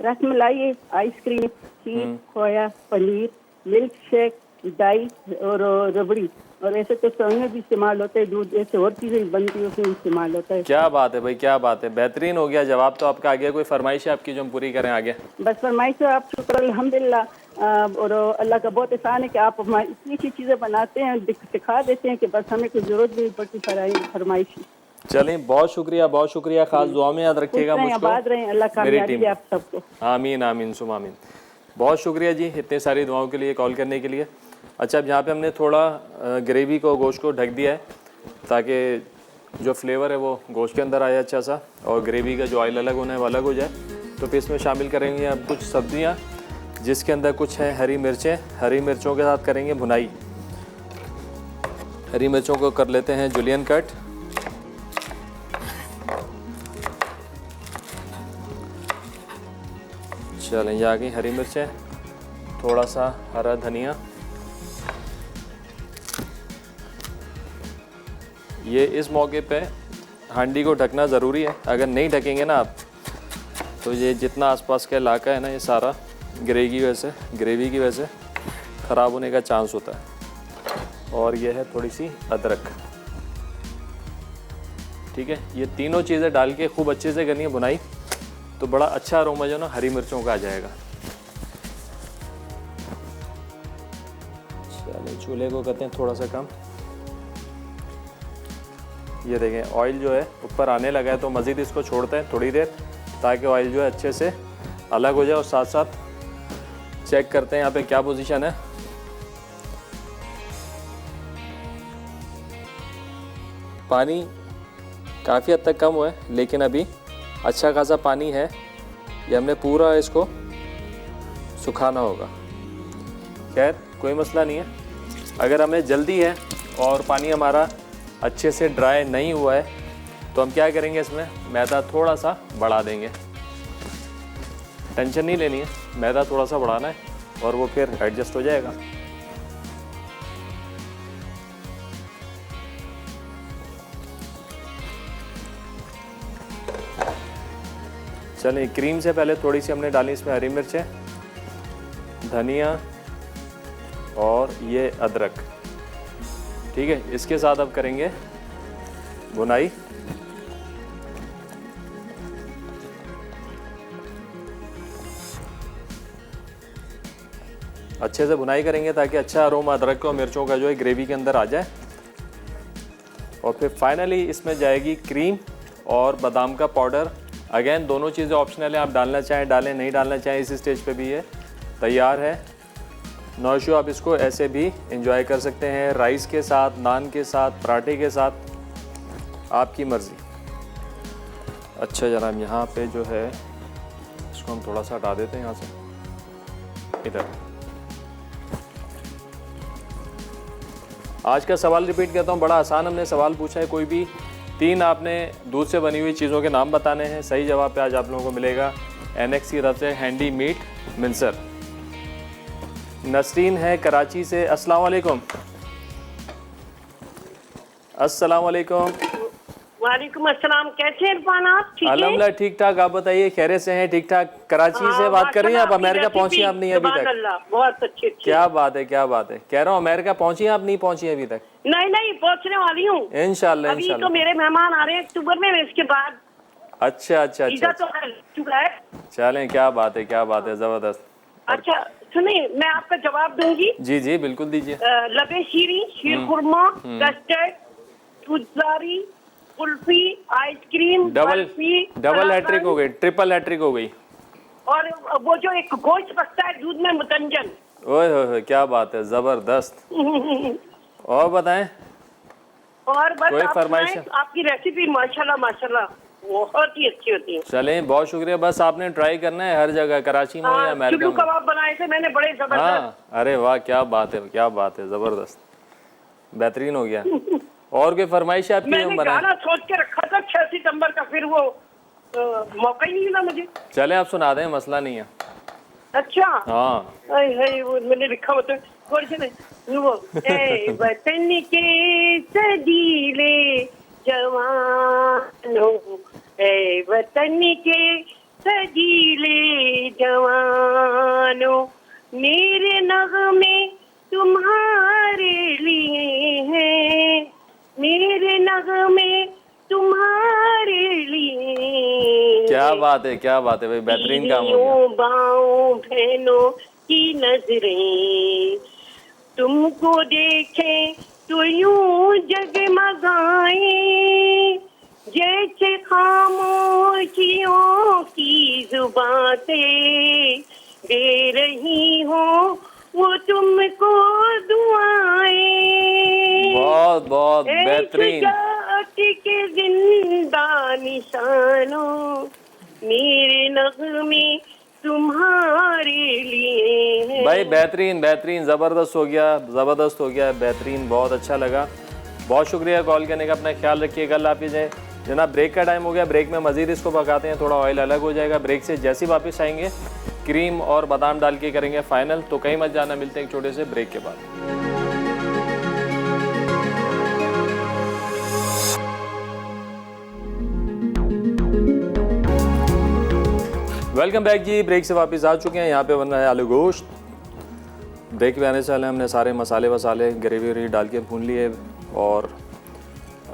रसमलाई, आइसक्रीम, खीर, खोया, पनीर, मिल्क शेक, डाई और रबड़ी, और ऐसे तो सेवइयां भी इस्तेमाल होते हैं, दूध ऐसे और चीज़ें बनती है उसमें इस्तेमाल होता है। क्या बात है भाई, क्या बात है, बेहतरीन हो गया। जवाब तो आपका आ गया। कोई फरमाइश है आपकी जो हम पूरी करें आगे? बस फरमाइश है आप शुक्र अल्हम्दुलिल्लाह, और अल्लाह का बहुत एहसान है कि आप हमारी इतनी अच्छी चीज़ें बनाते हैं, दिखा देते हैं कि बस हमें कोई ज़रूरत नहीं पड़ती फरमाइश। चलें, बहुत शुक्रिया। खास दुआ में याद रखिएगा मुझको, मेरी टीम। आप सबको आमीन सुम आमीन। बहुत शुक्रिया जी इतने सारी दुआओं के लिए, कॉल करने के लिए। अच्छा, अब यहाँ पे हमने थोड़ा ग्रेवी को, गोश्त को ढक दिया है ताकि जो फ्लेवर है वो गोश्त के अंदर आए अच्छा सा, और ग्रेवी का जो ऑयल अलग होना है वो अलग हो जाए। तो फिर इसमें शामिल करेंगे अब कुछ सब्जियाँ, जिसके अंदर कुछ है हरी मिर्चें। हरी मिर्चों के साथ करेंगे भुनाई। हरी मिर्चों को कर लेते हैं जुलियन कट। चलें, ये आ गई हरी मिर्चें, थोड़ा सा हरा धनिया। ये इस मौके पे हांडी को ढकना ज़रूरी है। अगर नहीं ढकेंगे ना आप तो ये जितना आसपास का इलाका है ना, ये सारा ग्रेवी की वजह से ख़राब होने का चांस होता है। और ये है थोड़ी सी अदरक। ठीक है। ये तीनों चीज़ें डाल के खूब अच्छे से करनी है भुनाई, तो बड़ा अच्छा अरोमा जो ना हरी मिर्चों का आ जाएगा। चलिए चूल्हे को करते हैं थोड़ा सा कम। ये देखें ऑयल जो है ऊपर आने लगा है, तो मज़ीद इसको छोड़ते हैं थोड़ी देर, ताकि ऑयल जो है अच्छे से अलग हो जाए। और साथ साथ चेक करते हैं यहाँ पे क्या पोजीशन है। पानी काफ़ी हद तक कम हुआ है, लेकिन अभी अच्छा खासा पानी है। ये हमने पूरा इसको सुखाना होगा। खैर कोई मसला नहीं है, अगर हमें जल्दी है और पानी हमारा अच्छे से ड्राई नहीं हुआ है, तो हम क्या करेंगे, इसमें मैदा थोड़ा सा बढ़ा देंगे। टेंशन नहीं लेनी है, मैदा थोड़ा सा बढ़ाना है और वो फिर एडजस्ट हो जाएगा। चलिए क्रीम से पहले थोड़ी सी हमने डाली इसमें हरी मिर्चें, धनिया और ये अदरक, ठीक है। इसके साथ अब करेंगे भुनाई। अच्छे से भुनाई करेंगे ताकि अच्छा अरोमा अदरक और मिर्चों का जो है ग्रेवी के अंदर आ जाए। और फिर फाइनली इसमें जाएगी क्रीम और बादाम का पाउडर। अगेन दोनों चीज़ें ऑप्शनल है, आप डालना चाहें डालें, नहीं डालना चाहें इस स्टेज पे भी ये तैयार है। नो इशू, आप इसको ऐसे भी एंजॉय कर सकते हैं, राइस के साथ, नान के साथ, पराठे के साथ, आपकी मर्ज़ी। अच्छा जनाब, यहाँ पे जो है इसको हम थोड़ा सा हटा देते हैं यहाँ से इधर। आज का सवाल रिपीट करता हूँ, बड़ा आसान हमने सवाल पूछा है। कोई भी 3 आपने दूध से बनी हुई चीज़ों के नाम बताने हैं। सही जवाब पे आज आप लोगों को मिलेगा NX की तरफ से हैंडी मीट मिंसर। नसरीन है कराची से। अस्सलाम वालेकुम। अस्सलाम वालेकुम। वालेकुम अस्सलाम। कैसे हैं इरफान आप? ठीक है अल्हम्दुलिल्लाह ठीक ठाक, आप बताइए खैरियत से हैं? ठीक ठाक। कराची से बात कर रही हैं आप? अमेरिका पहुंची आप नहीं अभी तक? बहुत अच्छी। क्या बात है, क्या बात है। कह रहा हूँ अमेरिका पहुंची आप नहीं पहुंची अभी तक? नहीं पहुंचने वाली हूँ इंशाल्लाह। अभी तो मेरे मेहमान आ रहे हैं अक्टूबर में, इसके बाद। अच्छा अच्छा अच्छा, तो है चुका है। चलें, क्या बात है, क्या बात है, जबरदस्त। अच्छा सुनिए, मैं आपका जवाब दूंगी। जी जी बिल्कुल दीजिए। लबे शीरी, शीर खुरमा, कस्टर्ड, फुलजारी, कुल्फी, आइसक्रीम, डबल हैट्रिक हो गई, ट्रिपल हैट्रिक हो गई। और वो जो एक गोश्त पकता है दूध में, मुतंजन। ओए होए, क्या बात है, जबरदस्त। और बताएं। और बस कोई फरमाइश? आपकी रेसिपी माशाल्लाह माशाल्लाह बहुत ही अच्छी होती है। चलें, बहुत शुक्रिया। बस आपने ट्राई करना है हर जगह, कराची में या अमेरिका में। कबाब बनाए थे मैंने, बड़े जबरदस्त। हाँ, अरे वाह, क्या बात है, क्या बात है, जबरदस्त, बेहतरीन हो गया। और कोई फरमाइश आपकी? मैंने गाना सोच के रखा था 6 सितंबर का, फिर वो मौका ही नहीं मिला मुझे। चले आप सुना दें, मसला नहीं है। अच्छा हाँ, वो मैंने लिखा होता वो ए वतन के सजीले जवानों, ए वतन के सजीले जवानों, मेरे नगमे तुम्हारे लिए हैं, मेरे नगमे तुम्हारे लिए। क्या बात है, क्या बात है भाई, बेहतरीन काम हो गया। बाओं बहनों की नजरें तुमको देखें तो यूं जगमगाए, जैसे खामोशियों की जुबातें दे रही हो वो तुमको दुआएं। बहुत बहुत बेहतरीन। के जिंदा निशानों, मेरे नगमे तुम्हारे लिए है। भाई बेहतरीन बेहतरीन, ज़बरदस्त हो गया, ज़बरदस्त हो गया, बेहतरीन, बहुत अच्छा लगा। बहुत शुक्रिया कॉल करने का। अपना ख्याल रखिएगा, अल्लाह हाफिज़। जनाब ब्रेक का टाइम हो गया, ब्रेक में मज़ीद इसको पकाते हैं, थोड़ा ऑयल अलग हो जाएगा। ब्रेक से जैसे ही वापस आएंगे क्रीम और बादाम डाल के करेंगे फाइनल। तो कहीं मत जाना, मिलते हैं एक छोटे से ब्रेक के बाद। वेलकम बैक जी। ब्रेक से वापस आ चुके हैं। यहाँ पे बन रहा है आलू गोश्त। ब्रेक में आने से पहले हमने सारे मसाले वसाले ग्रेवी व्रेवी डाल के भून लिए और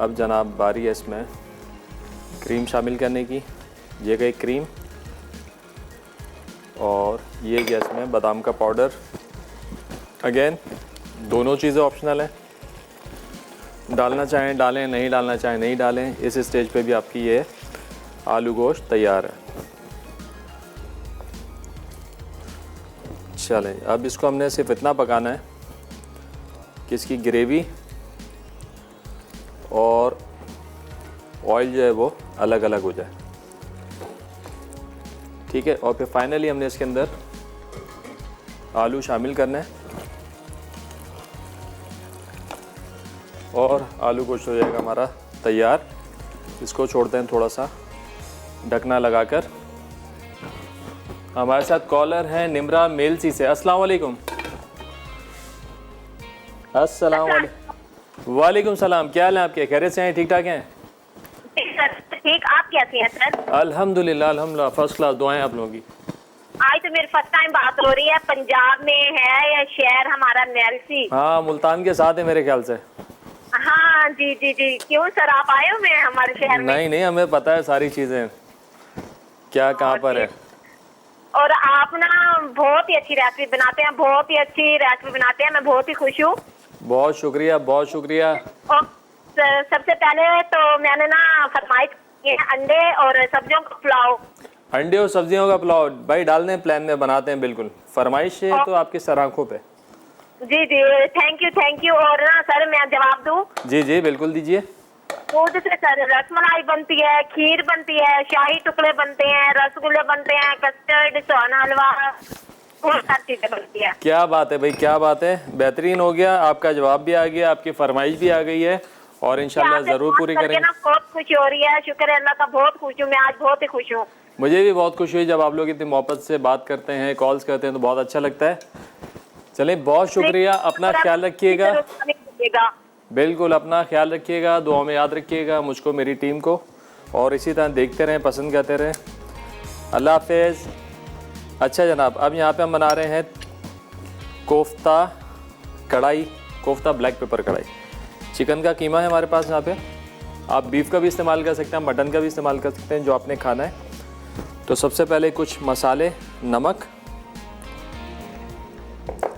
अब जनाब बारी है इसमें क्रीम शामिल करने की। ये गई क्रीम और ये गया इसमें बादाम का पाउडर। अगेन दोनों चीज़ें ऑप्शनल हैं, डालना चाहें डालें, नहीं डालना चाहें नहीं डालें। इस स्टेज पे भी आपकी ये आलू गोश्त तैयार है। चलें, अब इसको हमने सिर्फ इतना पकाना है कि इसकी ग्रेवी और ऑयल जो है वो अलग अलग हो जाए। ठीक है, और फिर फाइनली हमने इसके अंदर आलू शामिल करना है और आलू गोश्त हो जाएगा हमारा तैयार। इसको छोड़ते हैं थोड़ा सा ढकना लगाकर। हमारे साथ कॉलर हैं निम्रा मेलसी से। अस्सलाम वालेकुम। अस्सलाम वालेकुम। वालेकुम सलाम। क्या हाल है आपके? खैरियत से हैं? ठीक ठाक हैं? ठीक। आप कैसे हैं सर? अल्हम्दुलिल्लाह अल्हम्दुलिल्लाह, फर्स्ट क्लास। दुआएं आप लोगों की। आज तो मेरी फर्स्ट टाइम बात हो रही है। पंजाब में है या शहर हमारा मेलसी? हाँ, मुल्तान के साथ है मेरे ख्याल से। हाँ जी जी जी। क्यों सर, आप आए हुए हैं हमारे शहर में? नहीं नहीं, हमें पता है सारी चीज़ें, क्या कहाँ पर है। और आप ना बहुत ही अच्छी रेसिपी बनाते हैं, बहुत ही अच्छी रेसिपी बनाते हैं। मैं बहुत ही खुश हूँ। बहुत शुक्रिया, बहुत शुक्रिया। और सबसे पहले तो मैंने ना फरमाइश की है अंडे और सब्जियों का पुलाव। अंडे और सब्जियों का पुलाव भाई डाल दें, प्लान में बनाते हैं। बिल्कुल, फरमाइश है तो आपकी सराखों पे। जी जी, थैंक यू। और ना सर मैं जवाब दूँ? जी जी बिल्कुल दीजिए। दूध से सर रसमलाई बनती है, खीर बनती है, शाही टुकड़े बनते हैं, रसगुल्ले बनते हैं, कस्टर्ड, सोन हलवा, बहुत सारी चीजें बनती है। क्या बात है भाई, क्या बात है, बेहतरीन हो गया। आपका जवाब भी आ गया, आपकी फरमाइश भी आ गई है और इंशाल्लाह ज़रूर पूरी करेंगे। ना बहुत खुशी हो रही है। शुक्र है अल्लाह का, बहुत खुश हूँ मैं आज, बहुत ही खुश हूँ। मुझे भी बहुत खुशी हुई जब आप लोग इतनी मोहब्बत से बात करते हैं, कॉल्स करते हैं तो बहुत अच्छा लगता है। चलें, बहुत शुक्रिया। अपना ख्याल रखिएगा। बिल्कुल, अपना ख्याल रखिएगा, दुआ में याद रखिएगा मुझको, मेरी टीम को, और इसी तरह देखते रहें, पसंद करते रहें। अल्लाह हाफिज़। अच्छा जनाब, अब यहाँ पे हम बना रहे हैं कोफ्ता कढ़ाई, कोफ्ता ब्लैक पेपर कढ़ाई। चिकन का कीमा है हमारे पास यहाँ पे। आप बीफ का भी इस्तेमाल कर सकते हैं, मटन का भी इस्तेमाल कर सकते हैं, जो आपने खाना है। तो सबसे पहले कुछ मसाले, नमक।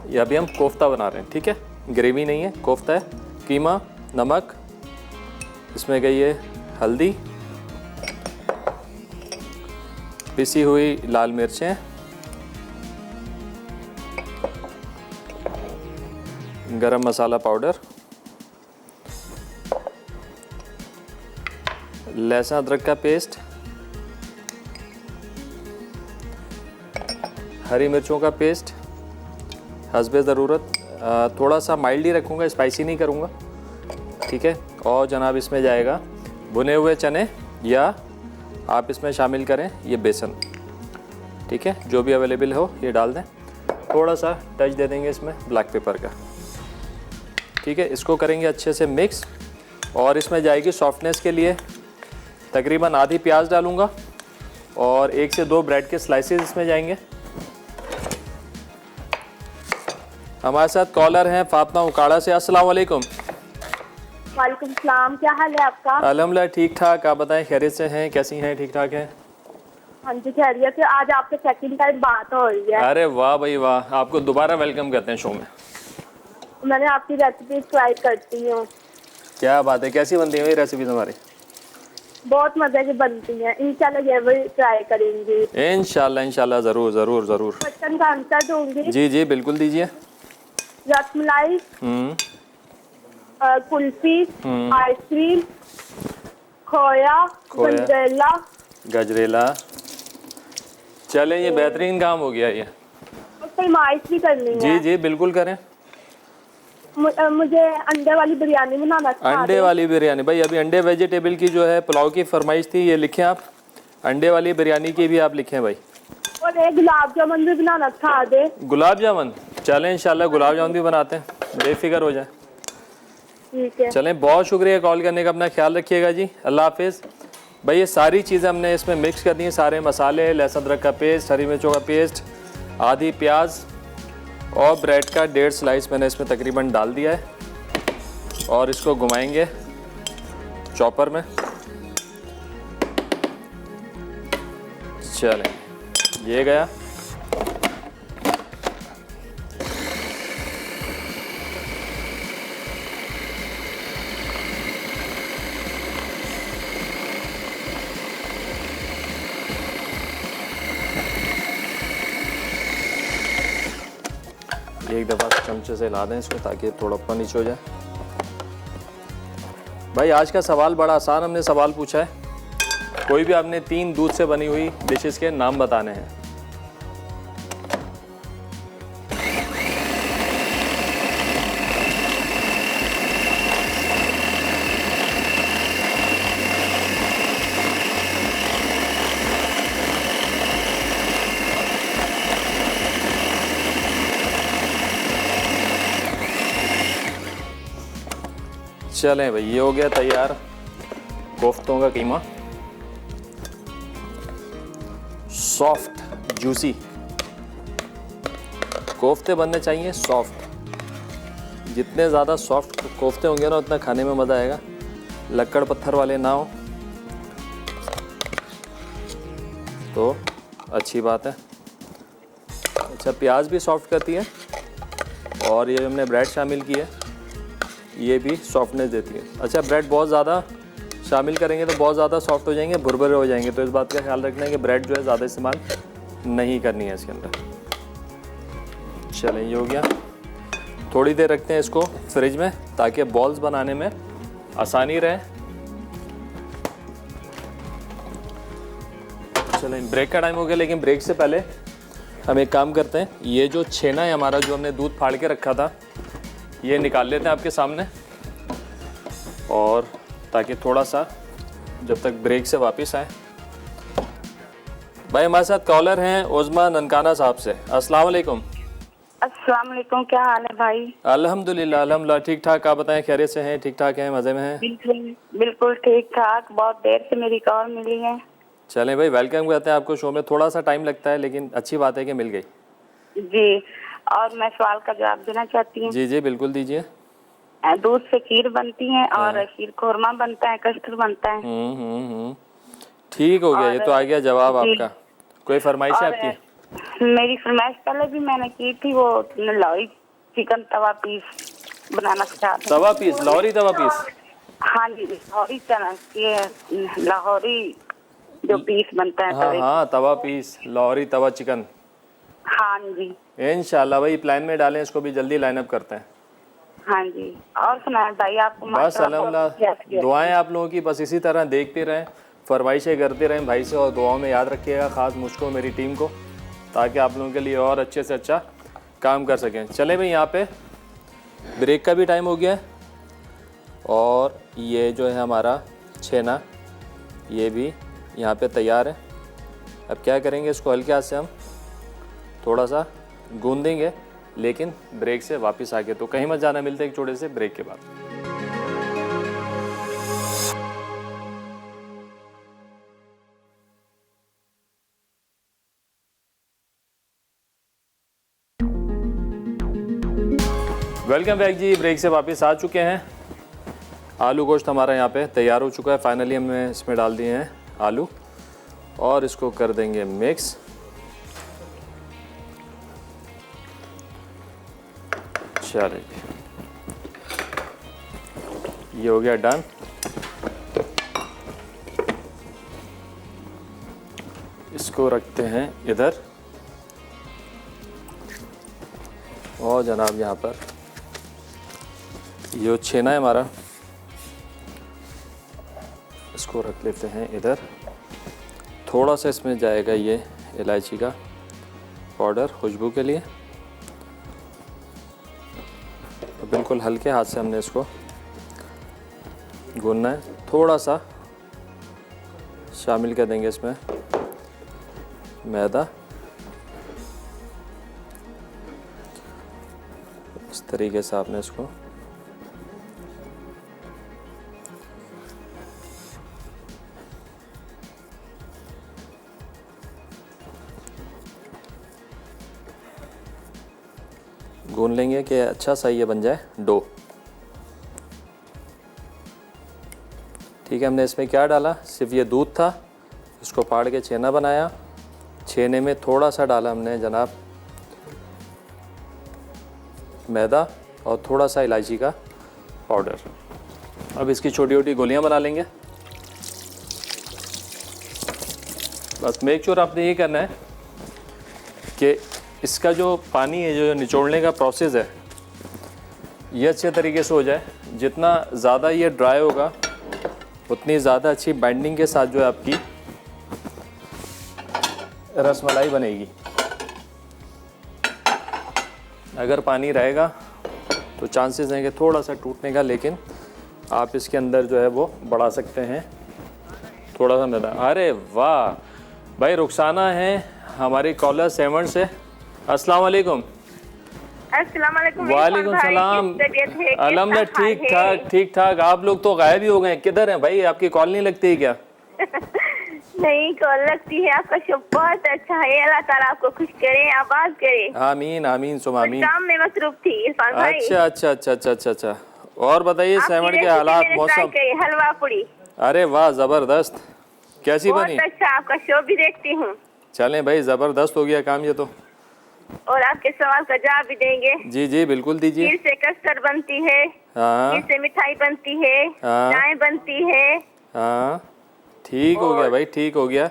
ये अभी हम कोफ्ता बना रहे हैं, ठीक है, ग्रेवी नहीं है, कोफ्ता है। कीमा, नमक, इसमें गई है हल्दी, पिसी हुई लाल मिर्चें, गरम मसाला पाउडर, लहसुन अदरक का पेस्ट, हरी मिर्चों का पेस्ट हस्बे ज़रूरत। थोड़ा सा माइल्ड ही रखूँगा, स्पाइसी नहीं करूँगा, ठीक है। और जनाब इसमें जाएगा भुने हुए चने, या आप इसमें शामिल करें ये बेसन, ठीक है, जो भी अवेलेबल हो ये डाल दें। थोड़ा सा टच दे देंगे इसमें ब्लैक पेपर का, ठीक है। इसको करेंगे अच्छे से मिक्स। और इसमें जाएगी सॉफ्टनेस के लिए तकरीबन आधी प्याज डालूँगा और 1 से 2 ब्रेड के स्लाइसेस इसमें जाएंगे। हमारे साथ कॉलर हैं फातिमा उकाड़ा से। अस्सलाम वालेकुम। वालेकुम सलाम। क्या हाल है आपका? अल्हम्दुलिल्लाह ठीक ठाक। आप बताएं, खैरियत से हैं? कैसी हैं? ठीक ठाक हैं? हाँ जी खैरियत से। आज आपसे सेकंड टाइम बात हो रही है। अरे वाह भाई वाह, आपको दोबारा वेलकम करते हैं शो में। मैंने आपकी रेसिपी ट्राई करती हूँ। क्या बात है, कैसी बनती है ये रेसिपीज हमारी? बहुत मजे की बनती हैं। इंशाल्लाह ये भी ट्राई करेंगी। इंशाल्लाह इंशाल्लाह, ज़रूर ज़रूर ज़रूर। मटन का आंसर दूंगी। जी जी बिल्कुल दीजिए। रसमलाई, कुल्फी, आइसक्रीम, खोया, गजरेला। गजरेला। चलें, ये बेहतरीन काम हो गया ये। फरमाइश भी करनी है। जी जी बिल्कुल करें। मुझे अंडे वाली बिरयानी बनाना था। अंडे वाली बिरयानी भाई, अभी अंडे वेजिटेबल की जो है पुलाव की फरमाइश थी, ये लिखें आप। अंडे वाली बिरयानी की भी आप लिखें भाई। और एक गुलाब जामुन भी बनाना था। दे गुलाब जामुन, चलें इंशाल्लाह गुलाब जामुन भी बनाते हैं, बेफिक्र हो जाए। ठीक है। चलें, बहुत शुक्रिया कॉल करने का। अपना ख्याल रखिएगा जी। अल्लाह हाफिज़। भाई ये सारी चीज़ें हमने इसमें मिक्स करनी है, सारे मसाले, लहसुन अदरक का पेस्ट, हरी मिर्चों का पेस्ट, आधी प्याज और ब्रेड का 1.5 स्लाइस मैंने इसमें तकरीबन डाल दिया है। और इसको घुमाएंगे चॉपर में। चलें, ये गया। एक दफ़ा चमचे से हिला दें इसको ताकि थोड़ा ऊपर नीचे हो जाए। भाई आज का सवाल बड़ा आसान हमने सवाल पूछा है। कोई भी आपने 3 दूध से बनी हुई डिशेस के नाम बताने हैं। चलें भाई, ये हो गया तैयार कोफ्तों का कीमा, सॉफ्ट जूसी। कोफ्ते बनने चाहिए सॉफ्ट। जितने ज़्यादा सॉफ्ट कोफ्ते होंगे ना उतना खाने में मज़ा आएगा। लक्कड़ पत्थर वाले ना हो तो अच्छी बात है। अच्छा, प्याज भी सॉफ्ट करती है और ये हमने ब्रेड शामिल की है, ये भी सॉफ्टनेस देती है। अच्छा, ब्रेड बहुत ज़्यादा शामिल करेंगे तो बहुत ज़्यादा सॉफ्ट हो जाएंगे, भुरभुरे हो जाएंगे, तो इस बात का ख्याल रखना है कि ब्रेड जो है ज़्यादा इस्तेमाल नहीं करनी है इसके अंदर। चलें, ये हो गया। थोड़ी देर रखते हैं इसको फ्रिज में ताकि बॉल्स बनाने में आसानी रहे। चलें, ब्रेक का टाइम हो गया, लेकिन ब्रेक से पहले हम एक काम करते हैं। ये जो छेना है हमारा, जो हमने दूध फाड़ के रखा था, ये निकाल लेते हैं आपके सामने, और ताकि थोड़ा सा जब तक ब्रेक से वापस आए। भाई हमारे साथ कॉलर हैं उज़मा ननकाना साहब से। अस्सलाम वालेकुम। अस्सलाम वालेकुम, क्या हाल है भाई? अल्हम्दुलिल्लाह अल्हम्दुलिल्लाह, ठीक ठाक। आप बताएं, खैरियत से हैं? ठीक ठाक हैं, मज़े में हैं? बिल्कुल ठीक ठाक। बहुत देर से मेरी कॉल मिली है। चलें भाई, वेलकम करते हैं आपको शो में। थोड़ा सा टाइम लगता है लेकिन अच्छी बात है कि मिल गई। जी, और मैं सवाल का जवाब देना चाहती हूँ। जी जी बिल्कुल दीजिए। दूध से खीर बनती है और शीर खोरमा बनता है, कस्टर्ड बनता है। ठीक हो गया, ये तो आ गया जवाब आपका। कोई फरमाइश है आपकी? मेरी फरमाइश पहले भी मैंने की थी, वो लाहौरी चिकन तवा पीस बनाना सिखाते हैं। तवा पीस, लाहौरी तवा पीस? हाँ जी, लाहौरी चना, ये लाहौरी जो पीस बनता है। हाँ हाँ, तवा पीस, लाहौरी तवा चिकन। हाँ जी, इंशाल्लाह भाई प्लान में डालें, इसको भी जल्दी लाइन अप करते हैं। हाँ जी। और सुनाए भाई, आपको बस अल्हम्दुलिल्लाह, दुआएं आप लोगों की बस इसी तरह देखते रहें, फरमाइशें करते रहें भाई से, और दुआओं में याद रखिएगा ख़ास मुझको, मेरी टीम को, ताकि आप लोगों के लिए और अच्छे से अच्छा काम कर सकें। चलें भाई, यहाँ पे ब्रेक का भी टाइम हो गया है, और ये जो है हमारा छेना, ये भी यहाँ पे तैयार है। अब क्या करेंगे, इसको हल्के हाथ से हम थोड़ा सा गूंदेंगे, लेकिन ब्रेक से वापस आके। तो कहीं मत जाना, मिलते हैं एक छोटे से ब्रेक के बाद। वेलकम बैक जी, ब्रेक से वापस आ चुके हैं। आलू गोश्त हमारा यहाँ पे तैयार हो चुका है। फाइनली हमने इसमें डाल दिए हैं आलू, और इसको कर देंगे मिक्स। चलिए, ये हो गया डन। इसको रखते हैं इधर, और जनाब यहाँ पर ये छेना है हमारा, इसको रख लेते हैं इधर। थोड़ा सा इसमें जाएगा ये इलायची का पाउडर खुशबू के लिए। बिल्कुल हल्के हाथ से हमने इसको गूंदना है। थोड़ा सा शामिल कर देंगे इसमें मैदा, इस तरीके से आपने इसको गूंद लेंगे कि अच्छा सा ये बन जाए डो। ठीक है, हमने इसमें क्या डाला, सिर्फ ये दूध था, इसको फाड़ के छेना बनाया, छेने में थोड़ा सा डाला हमने जनाब मैदा और थोड़ा सा इलायची का पाउडर। अब इसकी छोटी छोटी गोलियां बना लेंगे। बस मेक श्योर आपने ये करना है कि इसका जो पानी है, जो निचोड़ने का प्रोसेस है, ये अच्छे तरीके से हो जाए। जितना ज़्यादा ये ड्राई होगा उतनी ज़्यादा अच्छी बाइंडिंग के साथ जो है आपकी रसमलाई बनेगी। अगर पानी रहेगा तो चांसेस हैं कि थोड़ा सा टूटने का, लेकिन आप इसके अंदर जो है वो बढ़ा सकते हैं थोड़ा सा मैदा। अरे वाह भाई, रुखसाना है हमारी कॉलर 7 से। अस्सलाम वालेकुम। अस्सलाम वालेकुम। वालेकुम सलाम। अल्हम्दुलिल्लाह ठीक ठाक। आप लोग तो गायब ही हो गए, किधर हैं भाई? आपकी कॉल नहीं लगती है क्या? नहीं, कॉल लगती है। आपका शो बहुत अच्छा है। अल्लाह ताला आपको खुश करे, आबाद करे। आमीन आमीन सुम आमीन। काम में मसरूफ थी इरफान भाई। अच्छा। और बताइए 7 के हालात, मौसम? हलवा पूड़ी। अरे वाह, ज़बरदस्त। कैसी बनी? बहुत अच्छा, आपका शो भी देखती हूँ। चलें भाई, ज़बरदस्त हो गया काम ये तो। और आपके सवाल का जवाब भी देंगे। जी बिल्कुल दीजिए। खीर से कस्टर्ड बनती है, खीर से मिठाई बनती है, चाय बनती है। हाँ ठीक हो गया भाई, ठीक हो गया।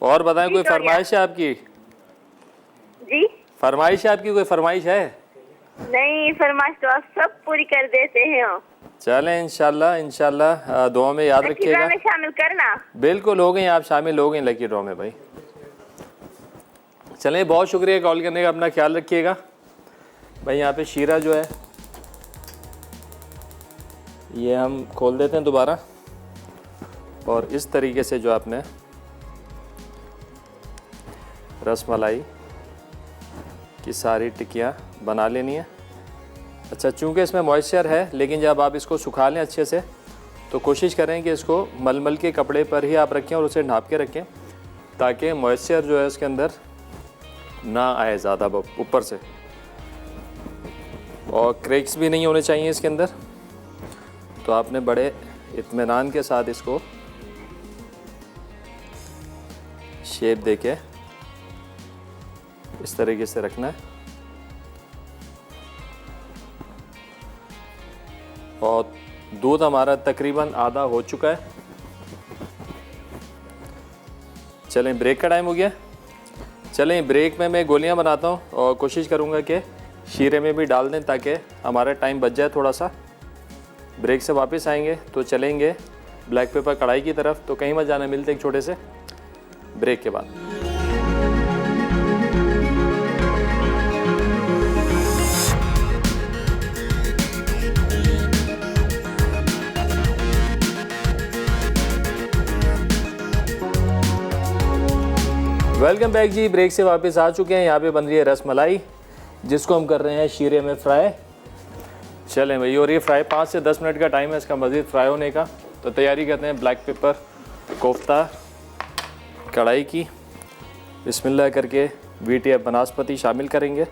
और बताएं, कोई फरमाइश है आपकी? जी फरमाइश है आपकी? कोई फरमाइश है? नहीं, फरमाइश तो आप सब पूरी कर देते हैं। चलें इंशाल्लाह दुआ में याद रखिएगा। में शामिल करना। बिल्कुल हो गए आप शामिल, हो गए लकी ड्रॉ में भाई। चलें, बहुत शुक्रिया कॉल करने का, अपना ख्याल रखिएगा भाई। यहाँ पे शीरा जो है ये हम खोल देते हैं दोबारा, और इस तरीके से जो आपने रसमलाई की सारी टिक्कियाँ बना लेनी है। अच्छा, चूँकि इसमें मॉइस्चर है, लेकिन जब आप इसको सुखा लें अच्छे से तो कोशिश करें कि इसको मलमल के कपड़े पर ही आप रखें और उसे ढाँप के रखें, ताकि मॉइस्चर जो है उसके अंदर ना आए ज़्यादा ऊपर से, और क्रैक्स भी नहीं होने चाहिए इसके अंदर। तो आपने बड़े इत्मीनान के साथ इसको शेप देके इस तरीके से रखना है। और दूध हमारा तकरीबन आधा हो चुका है। चलें, ब्रेक का टाइम हो गया। चलें, ब्रेक में मैं गोलियां बनाता हूं और कोशिश करूंगा कि शीरे में भी डाल दें ताकि हमारा टाइम बच जाए थोड़ा सा। ब्रेक से वापस आएंगे तो चलेंगे ब्लैक पेपर कढ़ाई की तरफ। तो कहीं मत जाना, मिलते एक छोटे से ब्रेक के बाद। वेलकम बैक जी, ब्रेक से वापस आ चुके हैं। यहाँ पे बन रही है रसमलाई, जिसको हम कर रहे हैं शीरे में फ्राई। चलें भाई, और ये फ्राई 5 से 10 मिनट का टाइम है इसका मज़ीद फ्राई होने का। तो तैयारी करते हैं ब्लैक पेपर कोफ्ता कढ़ाई की। बिस्मिल्लाह करके VTF बनास्पति शामिल करेंगे,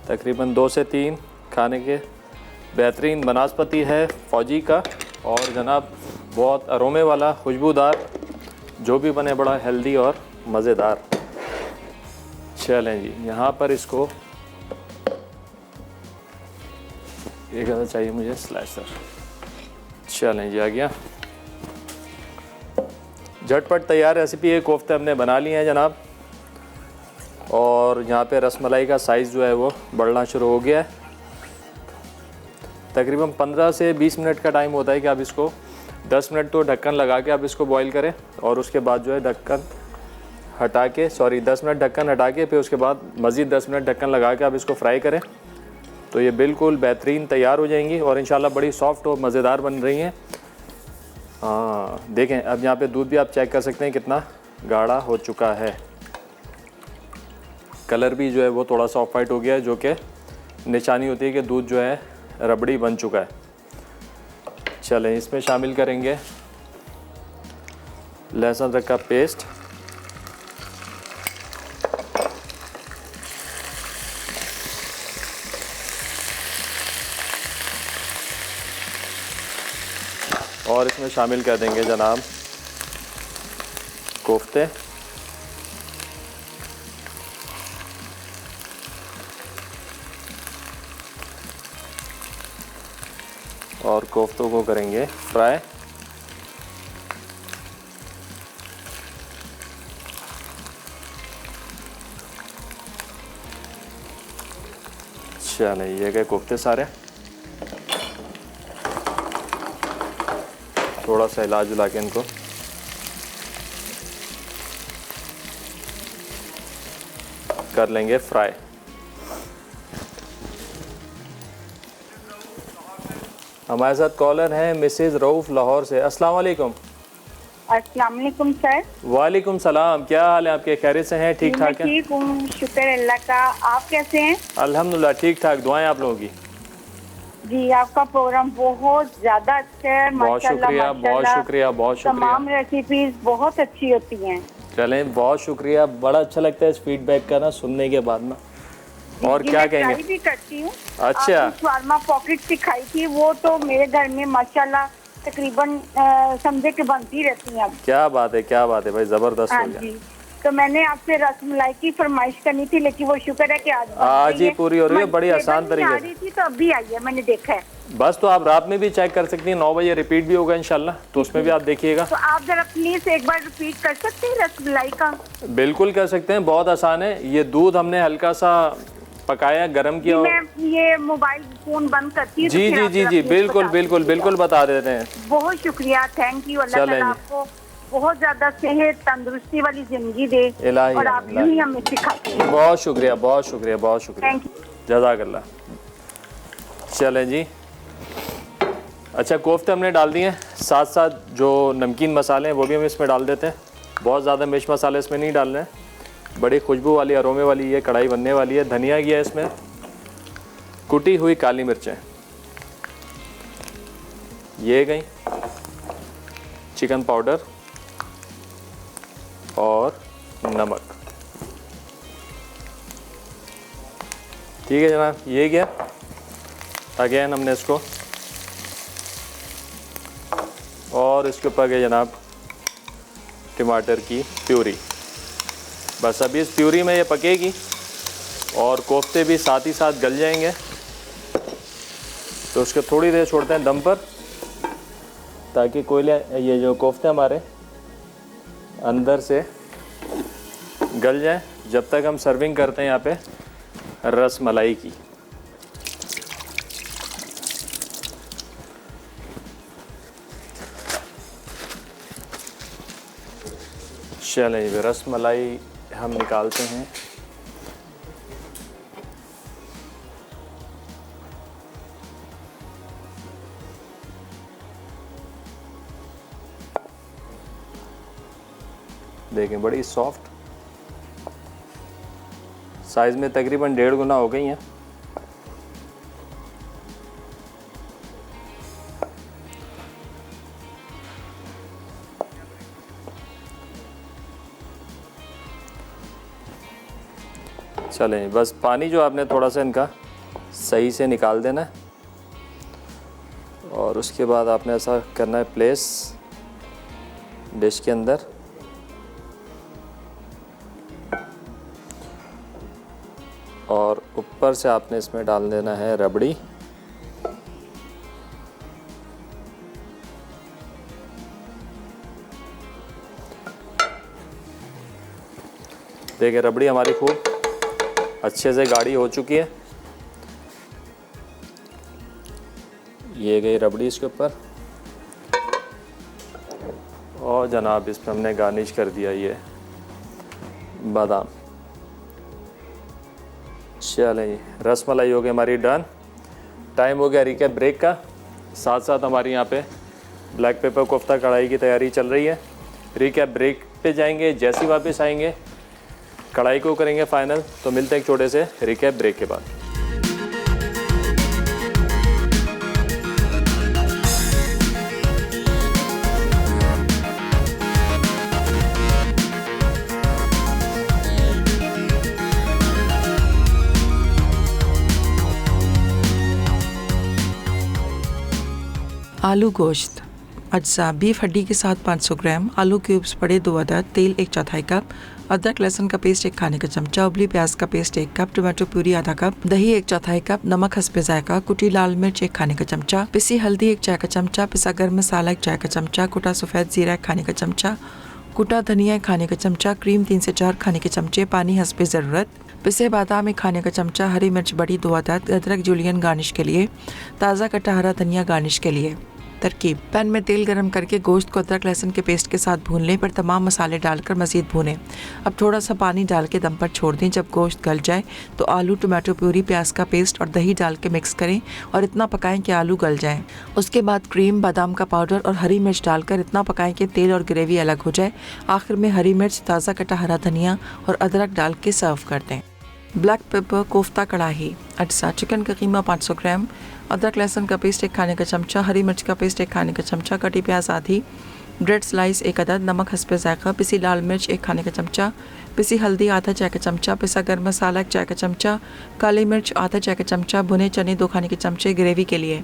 तकरीबन 2 से 3 खाने के। बेहतरीन बनास्पति है फौजी का, और जनाब बहुत अरोमे वाला, खुशबूदार, जो भी बने बड़ा हेल्दी और मज़ेदार। चलें जी, यहाँ पर इसको एक ज़्यादा चाहिए मुझे स्लाइसर। चलें जी, आ गया। झटपट तैयार रेसिपी है। कोफ्ते हमने बना लिए हैं जनाब, और यहाँ पे रसमलाई का साइज़ जो है वो बढ़ना शुरू हो गया है। तकरीबन 15 से 20 मिनट का टाइम होता है कि आप इसको 10 मिनट तो ढक्कन लगा के आप इसको बॉईल करें, और उसके बाद जो है ढक्कन हटा के 10 मिनट ढक्कन हटा के फिर उसके बाद मज़ीद 10 मिनट ढक्कन लगा के आप इसको फ्राई करें। तो ये बिल्कुल बेहतरीन तैयार हो जाएंगी और इंशाल्लाह बड़ी सॉफ्ट और मज़ेदार बन रही हैं। हाँ देखें, अब यहाँ पे दूध भी आप चेक कर सकते हैं कितना गाढ़ा हो चुका है। कलर भी जो है वो थोड़ा सा ऑफ वाइट हो गया है, जो कि निशानी होती है कि दूध जो है रबड़ी बन चुका है। चलें, इसमें शामिल करेंगे लहसुन अदरक का पेस्ट, और इसमें शामिल कर देंगे जनाब कोफ्ते। और कोफ्तों को करेंगे फ्राई। चलें, ये गए कोफ्ते सारे। थोड़ा सा हिला जुला के इनको कर लेंगे फ्राई। हमारे साथ कॉलर हैं मिसेज रऊफ लाहौर से। अस्सलाम वालेकुम। अस्सलाम वालेकुम सर। वालेकुम सलाम। क्या हाल है आपके? खैरियत से हैं? ठीक ठाक हैं? ठीक हूँ, शुक्र अल्लाह का। आप कैसे हैं? अल्हम्दुलिल्लाह ठीक ठाक। दुआएं आप लोगों की। जी, आपका प्रोग्राम बहुत ज्यादा अच्छा है। बहुत शुक्रिया, बहुत शुक्रिया, बहुत शुक्रिया। तमाम रेसिपीज बहुत अच्छी होती हैं। चलें, बहुत शुक्रिया। बड़ा अच्छा लगता है इस फीडबैक का ना सुनने के बाद ना। और क्या कहेंगे? मैं भी करती हूँ। अच्छा, आपने शावरमा पॉकेट सिखाई थी, वो तो मेरे घर में माशाल्लाह तकरीबन समझे के बनती रहती हैं अब। क्या बात है, क्या बात है भाई, जबरदस्त हाँ हो गया। जी, तो मैंने आपसे रसमलाई की फरमाइश करनी थी, लेकिन वो शुक्र है कि आज ही पूरी हो रही है, बड़ी आसान तरीके आ रही थी तो अभी आई है, मैंने देखा है। बस तो आप रात में भी चेक कर सकती हैं, 9 बजे रिपीट भी होगा इंशाल्लाह, तो उसमें भी आप देखिएगा। तो आप जरा प्लीज एक बार रिपीट कर सकते हैं रसमलाई का? बिल्कुल कर सकते हैं, बहुत आसान है। ये दूध हमने हल्का सा पकाया, गरम किया। मैं ये मोबाइल फोन बंद करती हूँ। जी जी जी जी, बिल्कुल बिल्कुल बिल्कुल बता देते हैं। बहुत शुक्रिया, थैंक यू। अल्लाह ताला आपको बहुत ज्यादा सेहत तंदुरुस्ती वाली जिंदगी दे और आप यूं ही हमें सिखाते हैं। बहुत शुक्रिया, बहुत शुक्रिया, बहुत शुक्रिया, थैंक यू, जज़ाकल्लाह। चलें जी, अच्छा कोफ्ते हमने डाल दिए, साथ साथ जो नमकीन मसाले हैं वो भी हम इसमें डाल देते हैं। बहुत ज़्यादा मिर्च मसाले इसमें नहीं डालने हैं, बड़ी खुशबू वाली अरोमे वाली ये कढ़ाई बनने वाली है। धनिया किया है इसमें, कुटी हुई काली मिर्चें, ये गई, चिकन पाउडर और नमक। ठीक है जनाब, ये गया। अगेन हमने इसको, और इसके ऊपर गए जनाब टमाटर की प्यूरी। बस अभी इस प्यूरी में ये पकेगी और कोफ्ते भी साथ ही साथ गल जाएंगे। तो उसको थोड़ी देर छोड़ते हैं दम पर, ताकि कोयले ये जो कोफ्ते हमारे अंदर से गल जाए। जब तक हम सर्विंग करते हैं यहाँ पे रस मलाई की। चलें, रस मलाई हम निकालते हैं। देखें, बड़ी सॉफ्ट, साइज़ में तकरीबन 1.5 गुना हो गई हैं। चलें, बस पानी जो आपने थोड़ा सा इनका सही से निकाल देना है, और उसके बाद आपने ऐसा करना है प्लेस डिश के अंदर। और ऊपर से आपने इसमें डाल देना है रबड़ी। देखिए रबड़ी हमारी खूब अच्छे से गाढ़ी हो चुकी है। ये गई रबड़ी इसके ऊपर, और जनाब इस पर हमने गार्निश कर दिया ये बादाम। चलें, रस मलाई हो गई हमारी डन। टाइम हो गया रिकैप ब्रेक का। साथ साथ हमारी यहाँ पे ब्लैक पेपर कोफ्ता कढ़ाई की तैयारी चल रही है। रिकैप ब्रेक पे जाएंगे, जैसे ही वापस आएंगे कढ़ाई को करेंगे फाइनल। तो मिलते हैं एक छोटे से रिकैप ब्रेक के बाद। आलू गोश्त अज्जा बीफ हड्डी के साथ 500 ग्राम, आलू क्यूब्स पड़े 2 अदद, तेल 1/4 कप, अदरक लहसुन का पेस्ट 1 खाने का चमचा, उबली प्याज का पेस्ट 1 कप, टमाटो प्यूरी आधा कप, दही 1/4 कप, नमक हस्बे जायका, कुटी लाल मिर्च 1 खाने का चमचा, पिसी हल्दी 1 चाय का चमचा, पिसा गर्म मसाला 1 चाय का चमचा, कुटा सफ़ेद जीरा 1 खाने का चमचा, कुटा धनिया 1 खाने का चमचा, क्रीम 3 से 4 खाने के चमचे, पानी हस्बे ज़रूरत, पिसे बादाम 1 खाने का चमचा, हरी मिर्च बड़ी 2 अदद, अदरक जूलियन गार्निश के लिए, ताज़ा कटा हरा धनिया गार्निश के लिए। तरकीब: पैन में तेल गरम करके गोश्त को अदरक लहसुन के पेस्ट के साथ भून लें, फिर तमाम मसाले डालकर मज़ीद भूनें। अब थोड़ा सा पानी डाल के दम पर छोड़ दें। जब गोश्त गल जाए तो आलू, टमाटो प्यूरी, प्याज का पेस्ट और दही डाल के मिक्स करें और इतना पकाएं कि आलू गल जाएं। उसके बाद क्रीम, बादाम का पाउडर और हरी मिर्च डालकर इतना पकाएं कि तेल और ग्रेवी अलग हो जाए। आखिर में हरी मिर्च, ताज़ा कटा हरा धनिया और अदरक डाल के सर्व कर दें। ब्लैक पेपर कोफ्ता कढ़ाई। अज्जा: चिकन का कीमा 500 ग्राम, अदरक लहसुन का पेस्ट 1 खाने का चमचा, हरी मिर्च का पेस्ट 1 खाने का चमचा, कटी प्याज आधी, ब्रेड स्लाइस 1 अदद, नमक हस्बे जायका, पिसी लाल मिर्च 1 खाने का चमचा, पिसी हल्दी आधा चाय का चमचा, पिसा गर्म मसाला 1 चाय का चमचा, काली मिर्च आधा चाय का चमचा, भुने चने 2 खाने के चमचे ग्रेवी के लिए,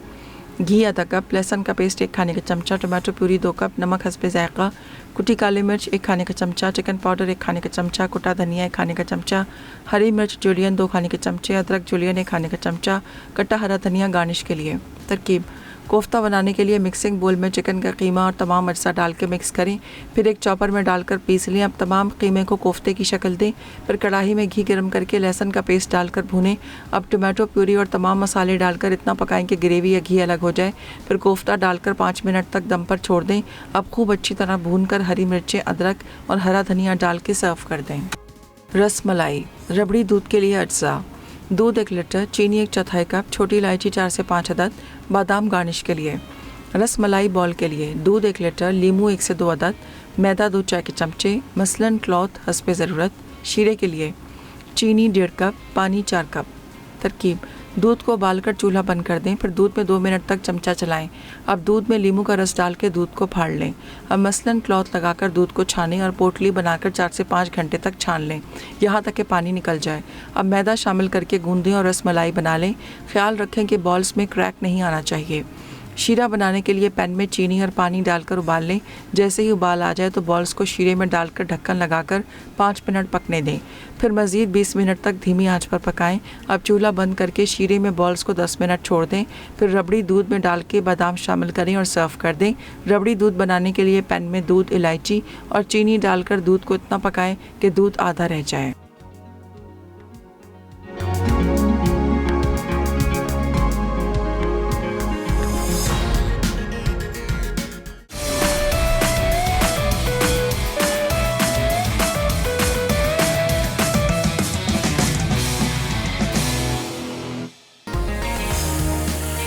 घी आधा कप, लहसुन का पेस्ट 1 खाने का चमचा, टमाटो प्यूरी 2 कप, नमक हस्बे जायका, कुटी काली मिर्च 1 खाने का चमचा, चिकन पाउडर 1 खाने का चमचा, कुटा धनिया 1 खाने का चमचा, हरी मिर्च जूलियन 2 खाने के चमचे, अदरक जूलियन 1 खाने का चमचा, कटा हरा धनिया गार्निश के लिए। तरकीब: कोफ्ता बनाने के लिए मिक्सिंग बोल में चिकन का कीमा और तमाम अज्जा डाल के मिक्स करें, फिर एक चॉपर में डालकर पीस लें। अब तमाम कीमे को कोफ्ते की शक्ल दें, फिर कढ़ाई में घी गर्म करके लहसुन का पेस्ट डालकर भूनें। अब टमाटो प्यूरी और तमाम मसाले डालकर इतना पकाएं कि ग्रेवी या घी अलग हो जाए, फिर कोफ्ता डालकर 5 मिनट तक दम पर छोड़ दें। अब खूब अच्छी तरह भूनकर हरी मिर्चें, अदरक और हरा धनिया डाल के सर्व कर दें। रस मलाई। रबड़ी दूध के लिए अज्जा: दूध 1 लीटर, चीनी 1/4 कप, छोटी इलायची 4 से 5 अदद, बादाम गार्निश के लिए। रस मलाई बॉल के लिए दूध 1 लीटर, लीमू 1 से 2 अदद, मैदा 2 चाय के चमचे, मसलन क्लॉथ हस्बे ज़रूरत। शीरे के लिए चीनी 1.5 कप, पानी 4 कप। तरकीब: दूध को उबालकर चूल्हा बंद कर दें, फिर दूध में 2 मिनट तक चमचा चलाएं। अब दूध में लीमू का रस डाल के दूध को फाड़ लें। अब मसलन क्लॉथ लगाकर दूध को छानें और पोटली बनाकर 4 से 5 घंटे तक छान लें, यहाँ तक कि पानी निकल जाए। अब मैदा शामिल करके गूंदें और रस मलाई बना लें। ख्याल रखें कि बॉल्स में क्रैक नहीं आना चाहिए। शीरा बनाने के लिए पैन में चीनी और पानी डालकर उबाल लें। जैसे ही उबाल आ जाए तो बॉल्स को शीरे में डालकर ढक्कन लगाकर 5 मिनट पकने दें, फिर मज़ीद 20 मिनट तक धीमी आंच पर पकाएं। अब चूल्हा बंद करके शीरे में बॉल्स को 10 मिनट छोड़ दें, फिर रबड़ी दूध में डाल के बादाम शामिल करें और सर्व कर दें। रबड़ी दूध बनाने के लिए पैन में दूध, इलायची और चीनी डालकर दूध को इतना पकाएं कि दूध आधा रह जाए।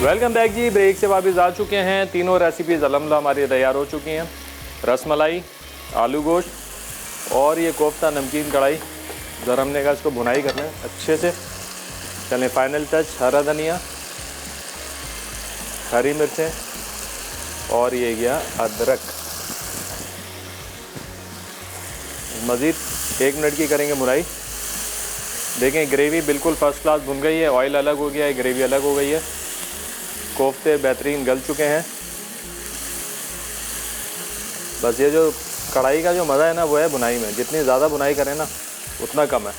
वेलकम बैक जी। ब्रेक से वापस आ चुके हैं। तीनों रेसिपीज़ अलहमदुलिल्लाह हमारी तैयार हो चुकी हैं। रसमलाई, आलू गोश्त और ये कोफ्ता नमकीन कढ़ाई। ज़रा हमने कहा इसको भुनाई करना है अच्छे से। चलें, फाइनल टच हरा धनिया, हरी मिर्चें और ये गया अदरक। मज़ीद 1 मिनट की करेंगे भुनाई। देखें ग्रेवी बिल्कुल फ़र्स्ट क्लास भुन गई है, ऑयल अलग हो गया है, ग्रेवी अलग हो गई है, कोफ्ते बेहतरीन गल चुके हैं। बस ये जो कढ़ाई का जो मज़ा है ना वो है भुनाई में। जितनी ज़्यादा भुनाई करें ना उतना कम है।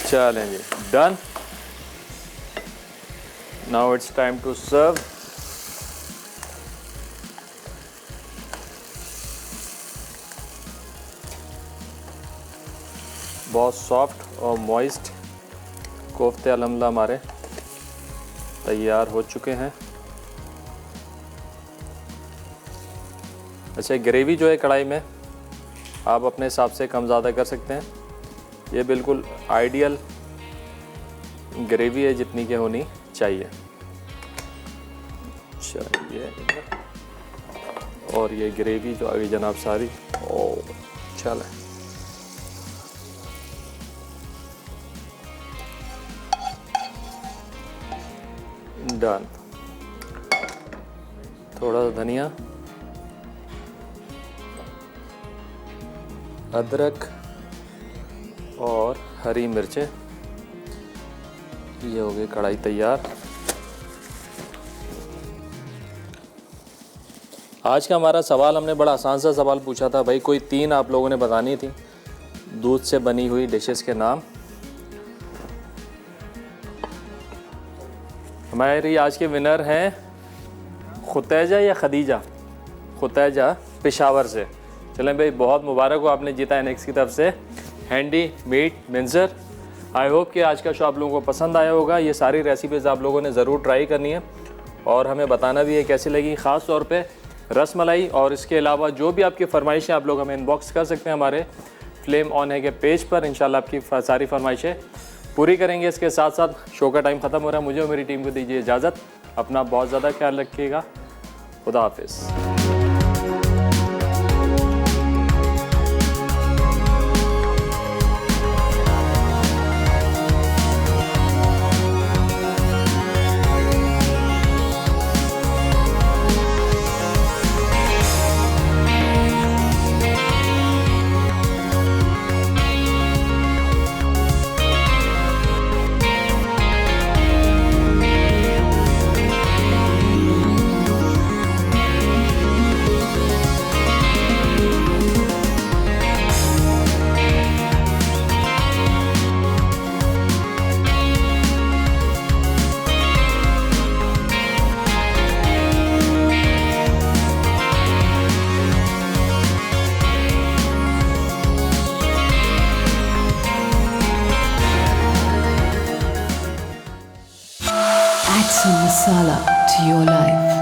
चलें जी, done. Now it's time to serve. बहुत सॉफ्ट और मॉइस्ट कोफ्ते अल्हम्दुलिल्लाह हमारे तैयार हो चुके हैं। अच्छा, ग्रेवी जो है कढ़ाई में आप अपने हिसाब से कम ज़्यादा कर सकते हैं। ये बिल्कुल आइडियल ग्रेवी है जितनी की होनी चाहिए। चलिए, और ये ग्रेवी जो आ गई जनाब सारी। ओ चलें, डन। थोड़ा सा धनिया, अदरक और हरी मिर्चें। ये हो गई कढ़ाई तैयार। आज का हमारा सवाल, हमने बड़ा आसान सा सवाल पूछा था भाई, कोई 3 आप लोगों ने बतानी थी दूध से बनी हुई डिशेस के नाम। हमारी आज के विनर हैं खुतैजा या खदीजा? खुतैजा पेशावर से। चलें भाई, बहुत मुबारक हो, आपने जीता एनेक्स की तरफ से हैंडी मीट मिंजर। आई होप कि आज का शो आप लोगों को पसंद आया होगा। ये सारी रेसिपीज़ आप लोगों ने ज़रूर ट्राई करनी है और हमें बताना भी है कैसी लगी। ख़ास तौर पे रसमलाई और इसके अलावा जो भी आपकी फरमाइशें आप लोग हमें इनबॉक्स कर सकते हैं हमारे फ्लेम ऑन है के पेज पर। इंशाल्लाह आपकी सारी फरमाइशें पूरी करेंगे। इसके साथ साथ शो का टाइम ख़त्म हो रहा है, मुझे और मेरी टीम को दीजिए इजाज़त। अपना बहुत ज़्यादा ख्याल रखिएगा। खुदा हाफिज़। Add some masala to your life.